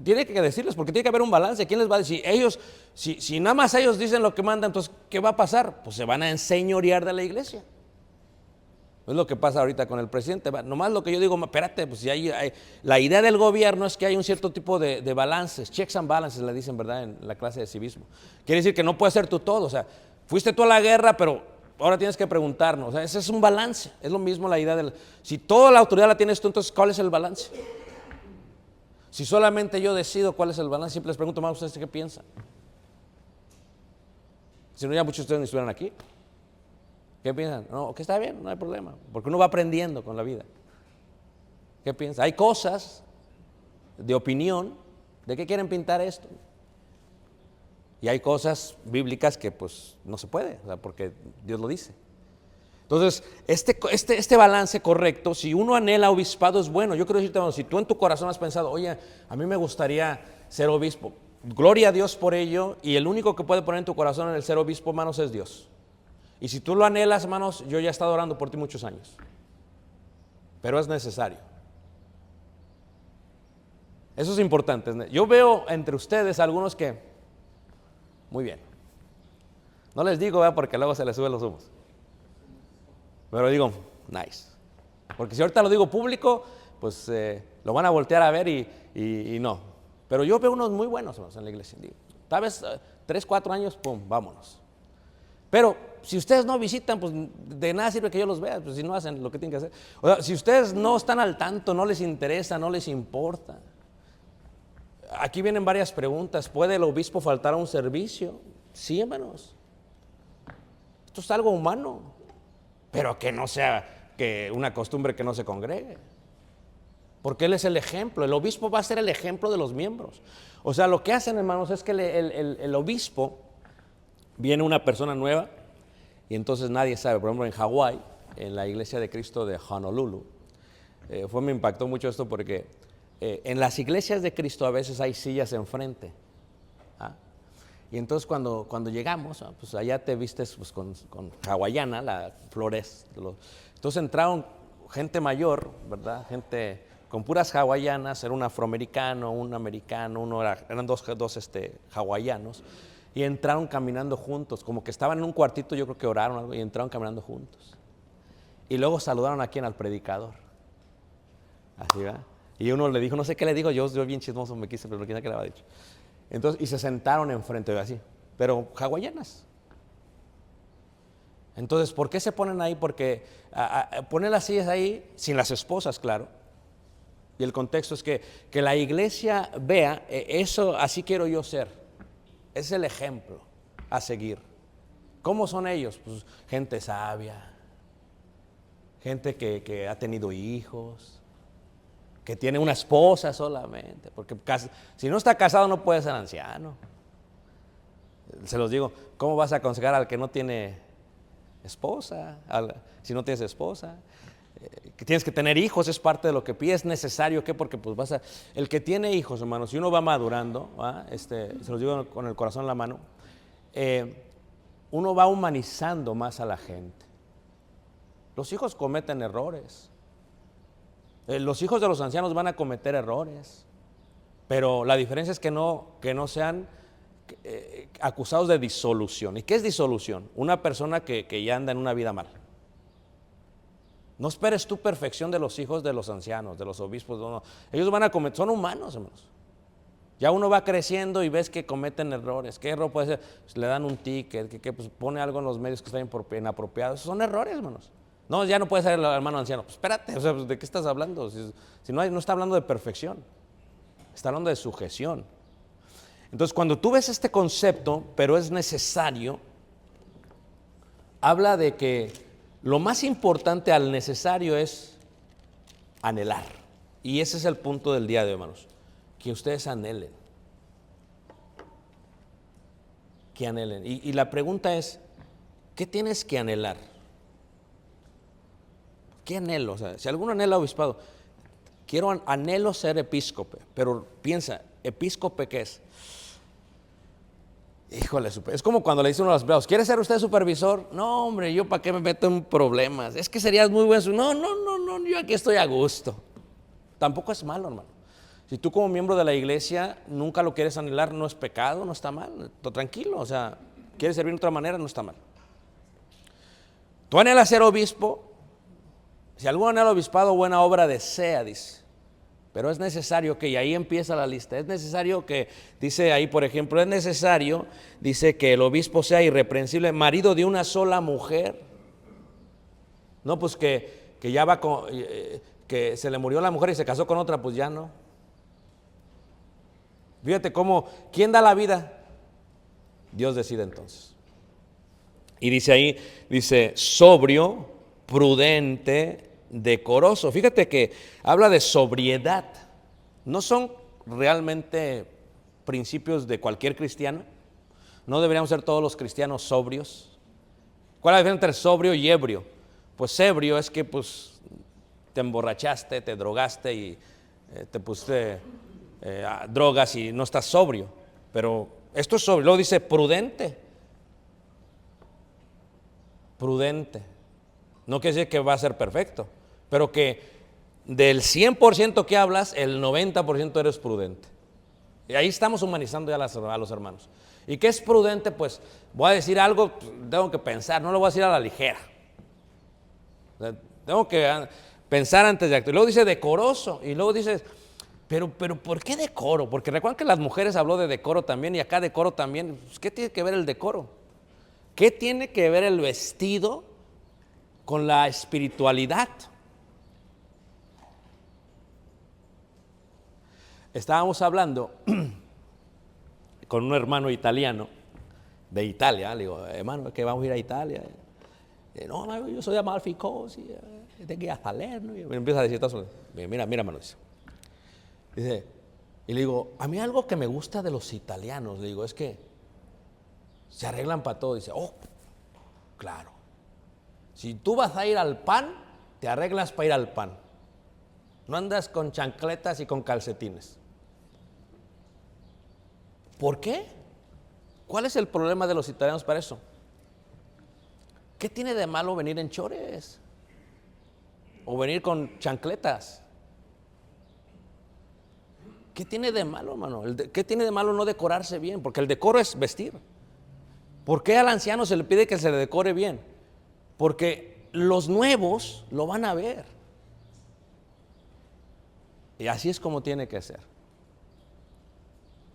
tiene que decirles, porque tiene que haber un balance. ¿Quién les va a decir? Ellos, si nada más ellos dicen lo que mandan, entonces ¿qué va a pasar? Pues se van a enseñorear de la iglesia. Es lo que pasa ahorita con el presidente. Nomás lo que yo digo, espérate, pues si la idea del gobierno es que hay un cierto tipo de balances, checks and balances le dicen, ¿verdad? En la clase de civismo. Quiere decir que no puedes ser tú todo, o sea, fuiste tú a la guerra, pero ahora tienes que preguntarnos, o sea, ese es un balance, es lo mismo la idea si toda la autoridad la tienes tú, entonces ¿cuál es el balance? Si solamente yo decido cuál es el balance, siempre les pregunto más a ustedes qué piensan. Si no, ya muchos de ustedes ni estuvieran aquí. ¿Qué piensan? No, que está bien, no hay problema, porque uno va aprendiendo con la vida. ¿Qué piensan? Hay cosas de opinión, ¿de qué quieren pintar esto? Y hay cosas bíblicas que pues no se puede, o sea, porque Dios lo dice. Entonces, este balance correcto, si uno anhela obispado es bueno. Yo quiero decirte, bueno, si tú en tu corazón has pensado, oye, a mí me gustaría ser obispo, gloria a Dios por ello, y el único que puede poner en tu corazón el ser obispo, hermanos, es Dios. Y si tú lo anhelas, hermanos, yo ya he estado orando por ti muchos años. Pero es necesario. Eso es importante. Yo veo entre ustedes algunos que, muy bien. No les digo, porque luego se les suben los humos. Pero digo, nice. Porque si ahorita lo digo público, pues lo van a voltear a ver y no. Pero yo veo unos muy buenos, hermanos, en la iglesia. Digo, tal vez 3, 4 años, pum, vámonos. Pero si ustedes no visitan, pues de nada sirve que yo los vea, pues si no hacen lo que tienen que hacer. O sea, si ustedes no están al tanto, no les interesa, no les importa. Aquí vienen varias preguntas. ¿Puede el obispo faltar a un servicio? Sí, hermanos. Esto es algo humano, pero que no sea que una costumbre que no se congregue. Porque él es el ejemplo. El obispo va a ser el ejemplo de los miembros. O sea, lo que hacen, hermanos, es que el obispo, viene una persona nueva y entonces nadie sabe. Por ejemplo, en Hawái en la Iglesia de Cristo de Honolulu. Me impactó mucho esto porque en las iglesias de Cristo a veces hay sillas enfrente. Y entonces cuando llegamos, pues allá te vistes pues, con hawaiana, las flores. Entonces entraron gente mayor, ¿verdad? Gente con puras hawaianas, era un afroamericano, un americano, eran dos hawaianos. Y entraron caminando juntos, como que estaban en un cuartito, yo creo que oraron algo, y entraron caminando juntos. Y luego saludaron a quien, al predicador. Así va. Y uno le dijo, no sé qué le dijo, yo bien chismoso me quise, pero no quise que le había dicho. Entonces, y se sentaron enfrente, así, pero hawaianas. Entonces, ¿por qué se ponen ahí? Porque ponen las sillas ahí, sin las esposas, claro. Y el contexto es que la iglesia vea, eso, así quiero yo ser. Es el ejemplo a seguir. ¿Cómo son ellos? Pues gente sabia, gente que ha tenido hijos, que tiene una esposa solamente, porque si no está casado no puede ser anciano. Se los digo, ¿cómo vas a aconsejar al que no tiene esposa? Si no tienes esposa, que tienes que tener hijos, es parte de lo que pides, es necesario, ¿qué? Porque pues el que tiene hijos, hermanos, si uno va madurando, se los digo con el corazón en la mano, uno va humanizando más a la gente. Los hijos cometen errores. Los hijos de los ancianos van a cometer errores, pero la diferencia es que no sean acusados de disolución. ¿Y qué es disolución? Una persona que ya anda en una vida mala. No esperes tu perfección de los hijos de los ancianos, de los obispos. No. Ellos van a cometer, son humanos, hermanos. Ya uno va creciendo y ves que cometen errores. ¿Qué error puede ser? Pues le dan un ticket, que pues pone algo en los medios que está inapropiado. Esos son errores, hermanos. No, ya no puede ser el hermano anciano. Pues espérate, o sea, ¿de qué estás hablando? Si no está hablando de perfección, está hablando de sujeción. Entonces, cuando tú ves este concepto, pero es necesario, habla de que lo más importante al necesario es anhelar. Y ese es el punto del día de hoy, hermanos. Que ustedes anhelen. Que anhelen. Y la pregunta es, ¿qué tienes que anhelar? ¿Qué anhelo? O sea, si alguno anhela obispado, anhelo ser episcope, pero piensa, ¿episcope qué es? Híjole, es como cuando le dicen uno a los empleados, ¿quiere ser usted supervisor? No, hombre, yo para qué me meto en problemas, es que serías muy bueno. No, yo aquí estoy a gusto. Tampoco es malo, hermano. Si tú como miembro de la iglesia nunca lo quieres anhelar, no es pecado, no está mal, tranquilo, o sea, quieres servir de otra manera, no está mal. Tú anhelas ser obispo, si algún anhela obispado, buena obra desea, dice. Pero es necesario que, y ahí empieza la lista, es necesario que, dice ahí por ejemplo, es necesario, dice que el obispo sea irreprensible, marido de una sola mujer. No, pues que ya va con, que se le murió la mujer y se casó con otra, pues ya no. Fíjate cómo, ¿quién da la vida? Dios decide entonces. Y dice ahí, dice, sobrio, prudente, decoroso. Fíjate que habla de sobriedad. No son realmente principios de cualquier cristiano. No deberíamos ser todos los cristianos sobrios. ¿Cuál es la diferencia entre sobrio y ebrio? Pues ebrio es que pues te emborrachaste, te drogaste y te pusiste drogas y no estás sobrio. Pero esto es sobrio. Luego dice prudente. Prudente. No quiere decir que va a ser perfecto, pero que del 100% que hablas, el 90% eres prudente. Y ahí estamos humanizando ya a los hermanos. ¿Y qué es prudente? Pues voy a decir algo, tengo que pensar, no lo voy a decir a la ligera. O sea, tengo que pensar antes de actuar. Y luego dice decoroso, y luego dices, pero ¿por qué decoro? Porque recuerdan que las mujeres habló de decoro también, y acá decoro también. Pues, ¿qué tiene que ver el decoro? ¿Qué tiene que ver el vestido con la espiritualidad? Estábamos hablando con un hermano italiano de Italia. Le digo, hermano, es que vamos a ir a Italia. No, yo soy de Amalfi Cosi, tengo que ir a Salerno. Y me empieza a decir todo. Mira, hermano. Dice, y le digo, a mí algo que me gusta de los italianos, le digo, es que se arreglan para todo. Dice, oh, claro. Si tú vas a ir al pan, te arreglas para ir al pan. No andas con chancletas y con calcetines. ¿Por qué? ¿Cuál es el problema de los italianos para eso? ¿Qué tiene de malo venir en chores? O venir con chancletas. ¿Qué tiene de malo, hermano? ¿Qué tiene de malo no decorarse bien? Porque el decoro es vestir. ¿Por qué al anciano se le pide que se le decore bien? Porque los nuevos lo van a ver. Y así es como tiene que ser.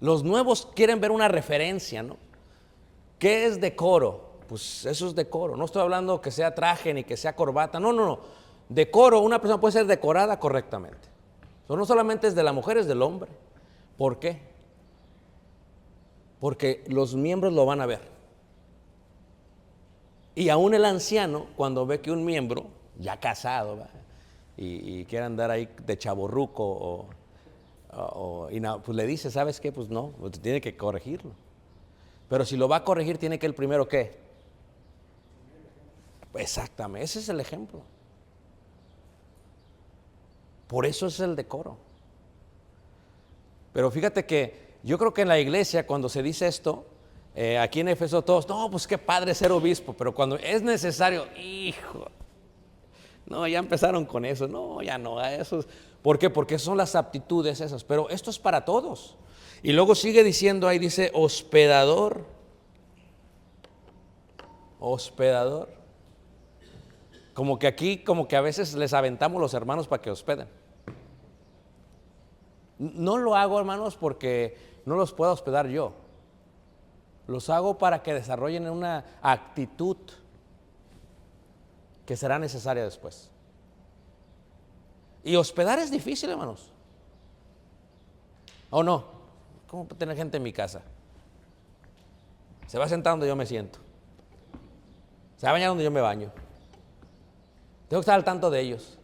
Los nuevos quieren ver una referencia, ¿no? ¿Qué es decoro? Pues eso es decoro. No estoy hablando que sea traje ni que sea corbata. No. Decoro, una persona puede ser decorada correctamente. No solamente es de la mujer, es del hombre. ¿Por qué? Porque los miembros lo van a ver. Y aún el anciano, cuando ve que un miembro, ya casado, ¿va? Y quiere andar ahí de chavorruco pues le dice, ¿sabes qué? Pues no, pues tiene que corregirlo. Pero si lo va a corregir, tiene que el primero, ¿qué? Exactamente, ese es el ejemplo. Por eso es el decoro. Pero fíjate que yo creo que en la iglesia, cuando se dice esto, aquí en Éfeso todos, no, pues qué padre ser obispo, pero cuando es necesario, hijo, no, ya empezaron con eso, no, ya no, eso. ¿Por qué? Porque son las aptitudes esas, pero esto es para todos. Y luego sigue diciendo ahí, dice, hospedador. Como que aquí, como que a veces les aventamos los hermanos para que hospeden. No lo hago, hermanos, porque no los puedo hospedar yo. Los hago para que desarrollen una actitud que será necesaria después. Y hospedar es difícil, hermanos. ¿O no? ¿Cómo tener gente en mi casa? Se va a sentar donde yo me siento. Se va a bañar donde yo me baño. Tengo que estar al tanto de ellos.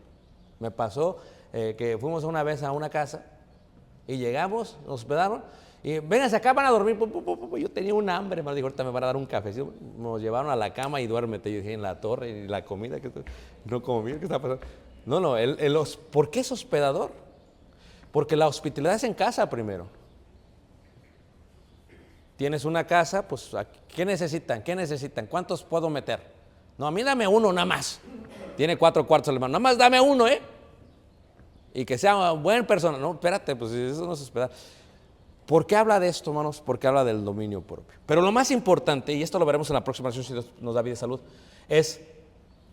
Me pasó que fuimos una vez a una casa y llegamos, nos hospedaron y vénganse acá, van a dormir. Yo tenía un hambre, me dijo, ahorita me van a dar un café. Nos llevaron a la cama y duérmete. Yo dije, en la torre y la comida, no comí, ¿qué está pasando? No, ¿por qué es hospedador? Porque la hospitalidad es en casa primero. Tienes una casa, pues, ¿qué necesitan? ¿Cuántos puedo meter? No, a mí dame uno nada más. Tiene 4 cuartos el hermano, nada más dame uno, y que sea una buena persona. No, espérate, pues eso no es hospedar. ¿Por qué habla de esto, hermanos? Porque habla del dominio propio. Pero lo más importante, y esto lo veremos en la próxima sesión si Dios nos da vida y salud, es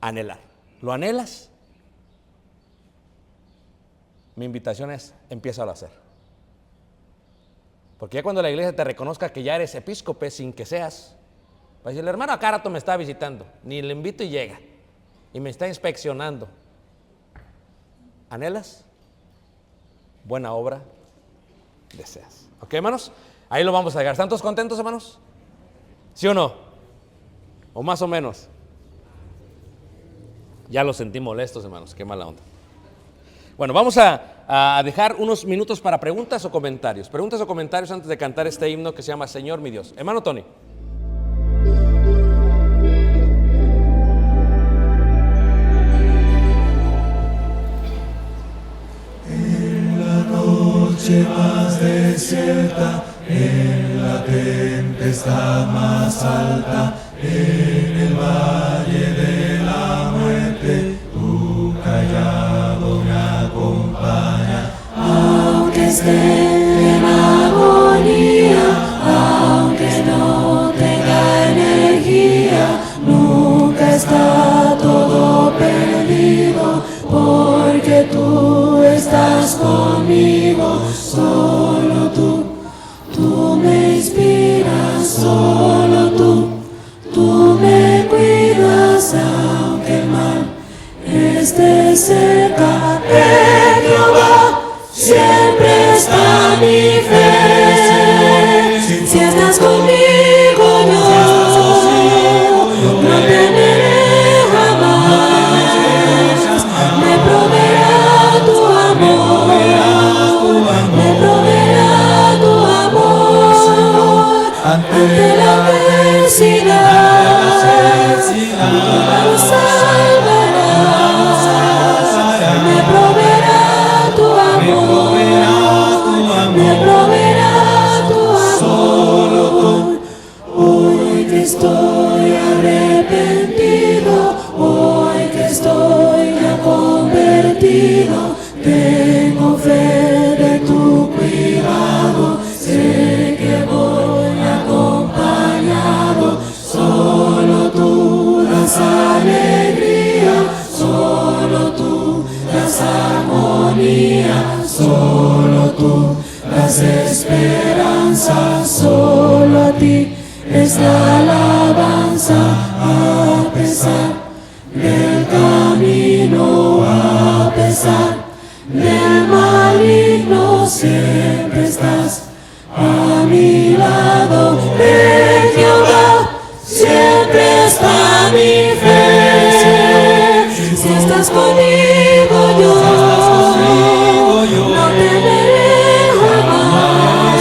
anhelar. ¿Lo anhelas? Mi invitación es, empieza a hacer. Porque ya cuando la iglesia te reconozca que ya eres episcopo sin que seas, va a decir, el hermano acá rato me está visitando, ni le invito y llega, y me está inspeccionando. ¿Anhelas? Buena obra deseas. ¿Ok, hermanos? Ahí lo vamos a dejar. ¿Están todos contentos, hermanos? ¿Sí o no? ¿O más o menos? Ya los sentí molestos, hermanos. Qué mala onda. Bueno, vamos a dejar unos minutos para preguntas o comentarios. Preguntas o comentarios antes de cantar este himno que se llama Señor mi Dios. Hermano Tony. Noche más desierta, en la tempestad más alta, en el valle de la muerte, tu callado me acompaña. Aunque esté en agonía, aunque no tenga energía, nunca está todo perdido, porque tú estás conmigo. Solo tú me inspiras, solo tú me cuidas, aunque el mal esté cerca. En Jehová siempre está mi fe. Si estás conmigo, yo no temeré jamás. Me proveerá tu amor, me proveerá tu amor ante la adversidad. estoy arrepentido, hoy que estoy ya convertido, tengo fe de tu cuidado, sé que voy acompañado, solo tú das alegría, solo tú das armonía, solo tú das esperanza, solo a ti es la alabanza, a pesar del camino, a pesar del maligno, siempre estás a mi lado. En Jehová siempre está mi fe. Si estás conmigo yo no temeré jamás.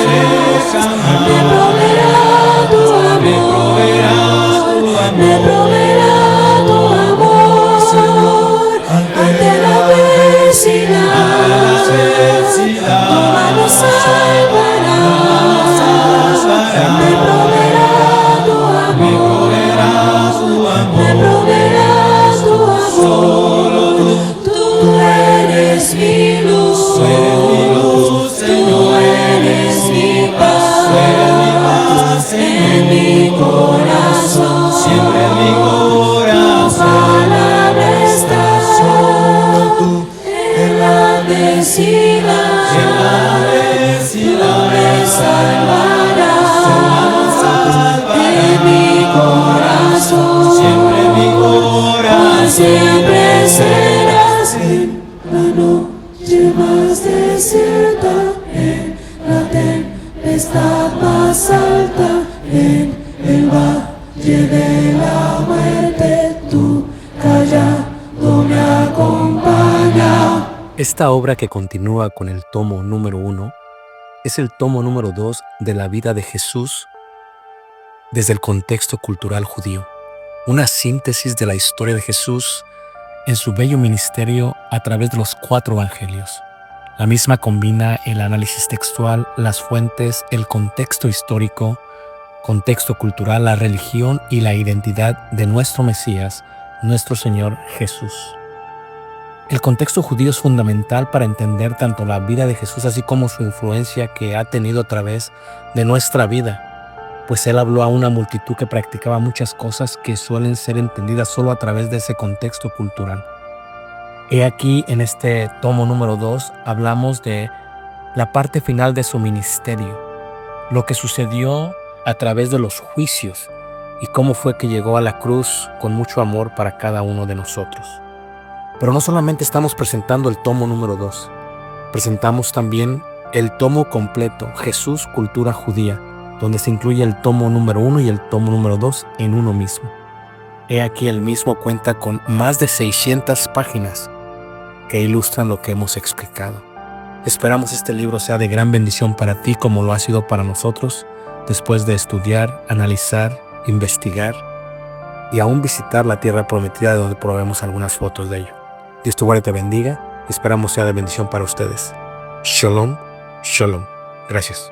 Me proveerá tu amor, me proveerá tu amor ante la adversidad, tu mano salvará. Me proveerá tu amor, me proveerá tu amor. Tú eres mi luz, tú eres mi paz, en mi corazón, siempre en mi corazón. Tu palabra está, engrandecida, tú me salvarás, en mi corazón, siempre en mi corazón, siempre serás en la noche más desierta, en la tempestad más alta, en el valle de la muerte, tu callado me acompaña. Esta obra, que continúa con el tomo número 1, es el tomo número 2 de la vida de Jesús desde el contexto cultural judío. Una síntesis de la historia de Jesús en su bello ministerio a través de los 4 evangelios. La misma combina el análisis textual, las fuentes, el contexto histórico, contexto cultural, la religión y la identidad de nuestro Mesías, nuestro Señor Jesús. El contexto judío es fundamental para entender tanto la vida de Jesús así como su influencia que ha tenido a través de nuestra vida, pues Él habló a una multitud que practicaba muchas cosas que suelen ser entendidas solo a través de ese contexto cultural. He aquí, en este tomo número 2, hablamos de la parte final de su ministerio, lo que sucedió a través de los juicios y cómo fue que llegó a la cruz con mucho amor para cada uno de nosotros. Pero no solamente estamos presentando el tomo número 2, presentamos también el tomo completo, Jesús, Cultura Judía, donde se incluye el tomo número 1 y el tomo número 2 en uno mismo. He aquí, el mismo cuenta con más de 600 páginas que ilustran lo que hemos explicado. Esperamos este libro sea de gran bendición para ti como lo ha sido para nosotros, después de estudiar, analizar, investigar y aún visitar la tierra prometida, de donde probemos algunas fotos de ello. Dios te guarde y te bendiga. Esperamos sea de bendición para ustedes. Shalom, shalom. Gracias.